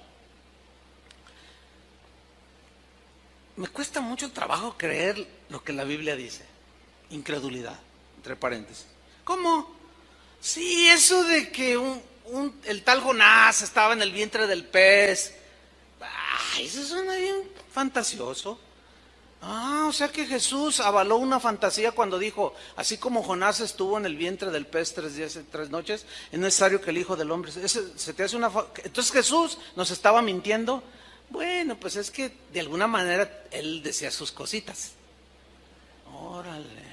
Me cuesta mucho trabajo creer lo que la Biblia dice. Incredulidad, entre paréntesis. ¿Cómo? Sí, eso de que el tal Jonás estaba en el vientre del pez. Ay, eso suena bien fantasioso. O sea que Jesús avaló una fantasía cuando dijo, así como Jonás estuvo en el vientre del pez 3 días y 3 noches, es necesario que el Hijo del Hombre... ¿Se te hace Entonces Jesús nos estaba mintiendo? Bueno, pues es que de alguna manera él decía sus cositas. Órale.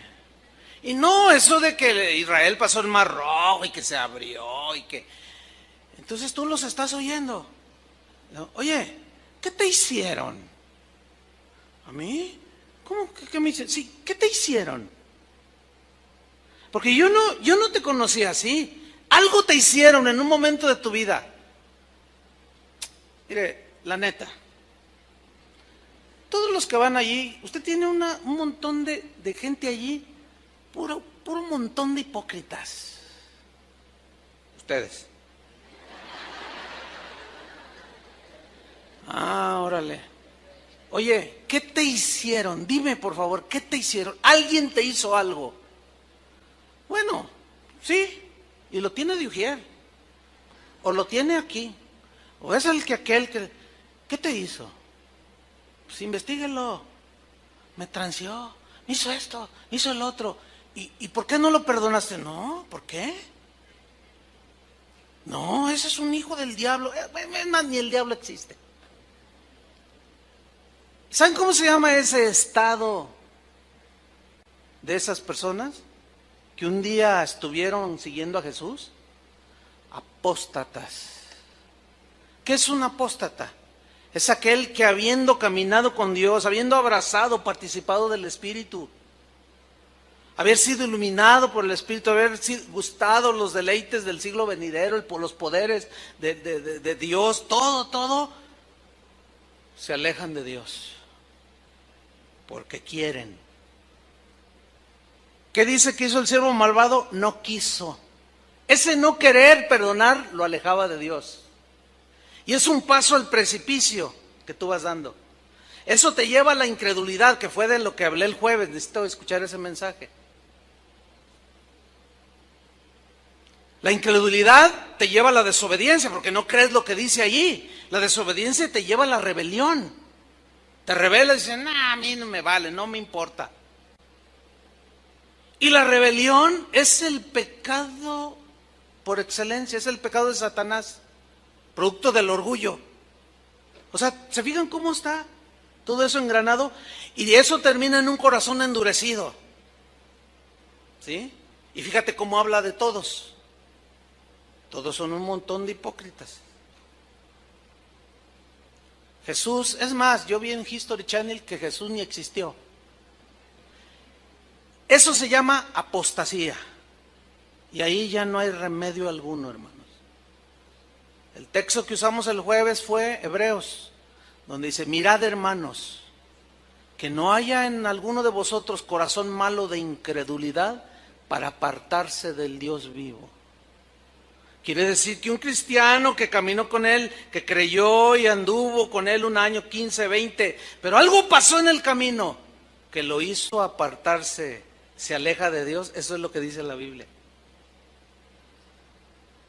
Y no, eso de que Israel pasó el Mar Rojo y que se abrió y que... Entonces tú los estás oyendo. Oye, ¿qué te hicieron? ¿A mí? ¿Cómo que me hicieron? Sí, ¿qué te hicieron? Porque yo no te conocí así. Algo te hicieron en un momento de tu vida. Mire, la neta. Todos los que van allí, usted tiene un montón de gente allí, puro montón de hipócritas. Ustedes. Órale. Oye, ¿qué te hicieron? Dime, por favor, ¿qué te hicieron? ¿Alguien te hizo algo? Bueno, sí, y lo tiene de ujier, o lo tiene aquí, o es aquel que... ¿Qué te hizo? Pues investíguelo. Me transió, me hizo esto, me hizo el otro. ¿Y por qué no lo perdonaste? No, ¿por qué? No, ese es un hijo del diablo. Es más, ni el diablo existe. ¿Saben cómo se llama ese estado de esas personas que un día estuvieron siguiendo a Jesús? Apóstatas. ¿Qué es un apóstata? Es aquel que habiendo caminado con Dios, habiendo abrazado, participado del Espíritu, haber sido iluminado por el Espíritu, haber gustado los deleites del siglo venidero, los poderes de Dios, todo, se alejan de Dios. Porque quieren. ¿Qué dice que hizo el siervo malvado? No quiso. Ese no querer perdonar lo alejaba de Dios. Y es un paso al precipicio que tú vas dando. Eso te lleva a la incredulidad, que fue de lo que hablé el jueves. Necesito escuchar ese mensaje. La incredulidad te lleva a la desobediencia, porque no crees lo que dice allí. La desobediencia te lleva a la rebelión. Te rebelas y dices, nah, a mí no me vale, no me importa. Y la rebelión es el pecado por excelencia, es el pecado de Satanás, producto del orgullo. O sea, ¿se fijan cómo está todo eso engranado? Y eso termina en un corazón endurecido. ¿Sí? Y fíjate cómo habla de todos. Todos son un montón de hipócritas. Jesús, es más, yo vi en History Channel que Jesús ni existió. Eso se llama apostasía. Y ahí ya no hay remedio alguno, hermanos. El texto que usamos el jueves fue Hebreos, donde dice, mirad hermanos, que no haya en alguno de vosotros corazón malo de incredulidad para apartarse del Dios vivo. Quiere decir que un cristiano que caminó con él, que creyó y anduvo con él un año, 15, 20, pero algo pasó en el camino que lo hizo apartarse, se aleja de Dios. Eso es lo que dice la Biblia.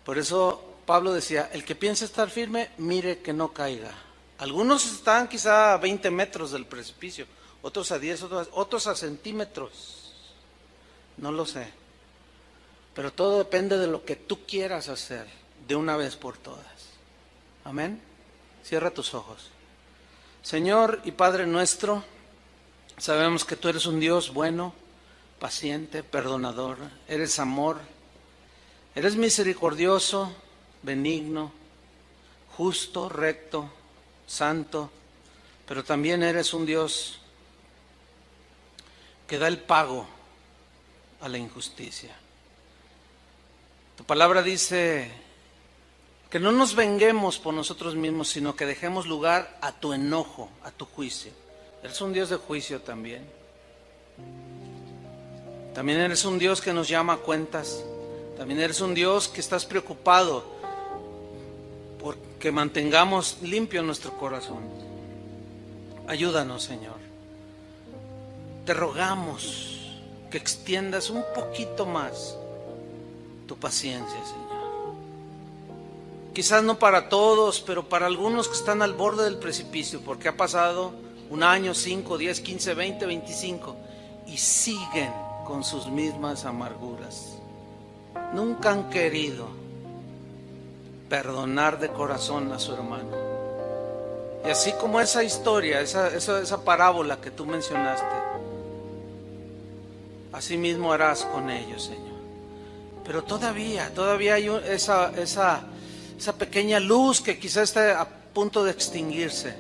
Por eso Pablo decía, el que piensa estar firme, mire que no caiga. Algunos están quizá a 20 metros del precipicio, otros a 10, otros a centímetros. No lo sé. Pero todo depende de lo que tú quieras hacer de una vez por todas. Amén. Cierra tus ojos. Señor y Padre nuestro, sabemos que tú eres un Dios bueno, paciente, perdonador. Eres amor. Eres misericordioso, benigno, justo, recto, santo. Pero también eres un Dios que da el pago a la injusticia. Tu palabra dice que no nos venguemos por nosotros mismos, sino que dejemos lugar a tu enojo, a tu juicio. Eres un Dios de juicio también. También eres un Dios que nos llama a cuentas. También eres un Dios que estás preocupado por que mantengamos limpio nuestro corazón. Ayúdanos, Señor. Te rogamos que extiendas un poquito más tu paciencia, Señor. Quizás no para todos, pero para algunos que están al borde del precipicio, porque ha pasado 1 año, 5, 10, 15, 20, 25 y siguen con sus mismas amarguras. Nunca han querido perdonar de corazón a su hermano. Y así como esa historia, esa parábola que tú mencionaste, así mismo harás con ellos, Señor. Pero todavía hay esa pequeña luz que quizás esté a punto de extinguirse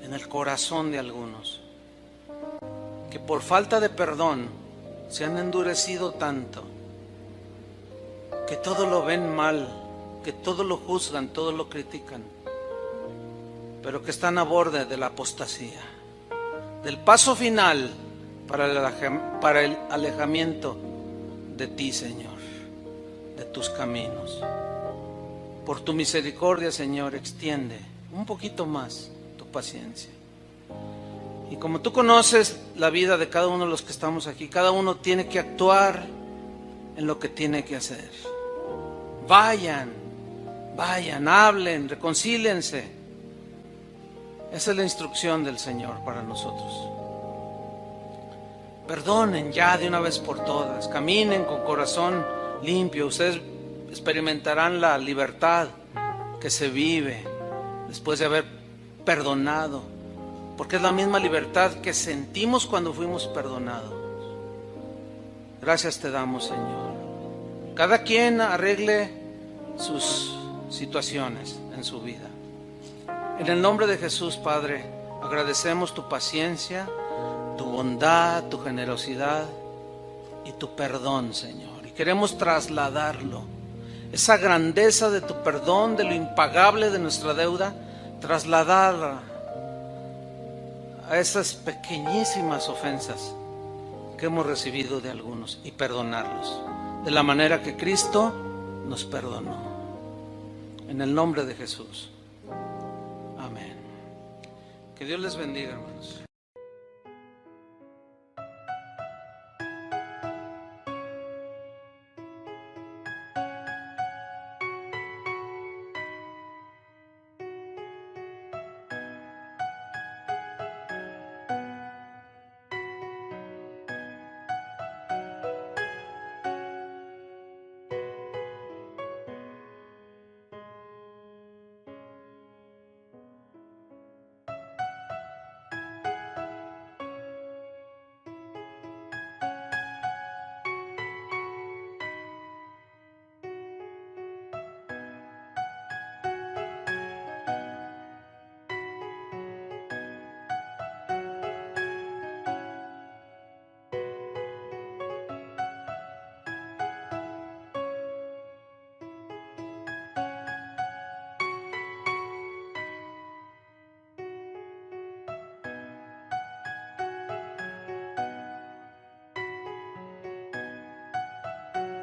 en el corazón de algunos, que por falta de perdón se han endurecido tanto, que todo lo ven mal, que todo lo juzgan, todo lo critican, pero que están a borde de la apostasía, del paso final para el alejamiento de ti, Señor, de tus caminos. Por tu misericordia, Señor, extiende un poquito más tu paciencia. Y como tú conoces la vida de cada uno de los que estamos aquí, cada uno tiene que actuar en lo que tiene que hacer. Vayan, hablen, reconcíliense. Esa es la instrucción del Señor para nosotros. Perdonen ya de una vez por todas, caminen con corazón limpio. Ustedes experimentarán la libertad que se vive después de haber perdonado, porque es la misma libertad que sentimos cuando fuimos perdonados. Gracias te damos, Señor. Cada quien arregle sus situaciones en su vida. En el nombre de Jesús, Padre, agradecemos tu paciencia, tu bondad, tu generosidad y tu perdón, Señor. Y queremos trasladarlo, esa grandeza de tu perdón, de lo impagable de nuestra deuda, trasladarla a esas pequeñísimas ofensas que hemos recibido de algunos y perdonarlos de la manera que Cristo nos perdonó. En el nombre de Jesús. Amén. Que Dios les bendiga, hermanos.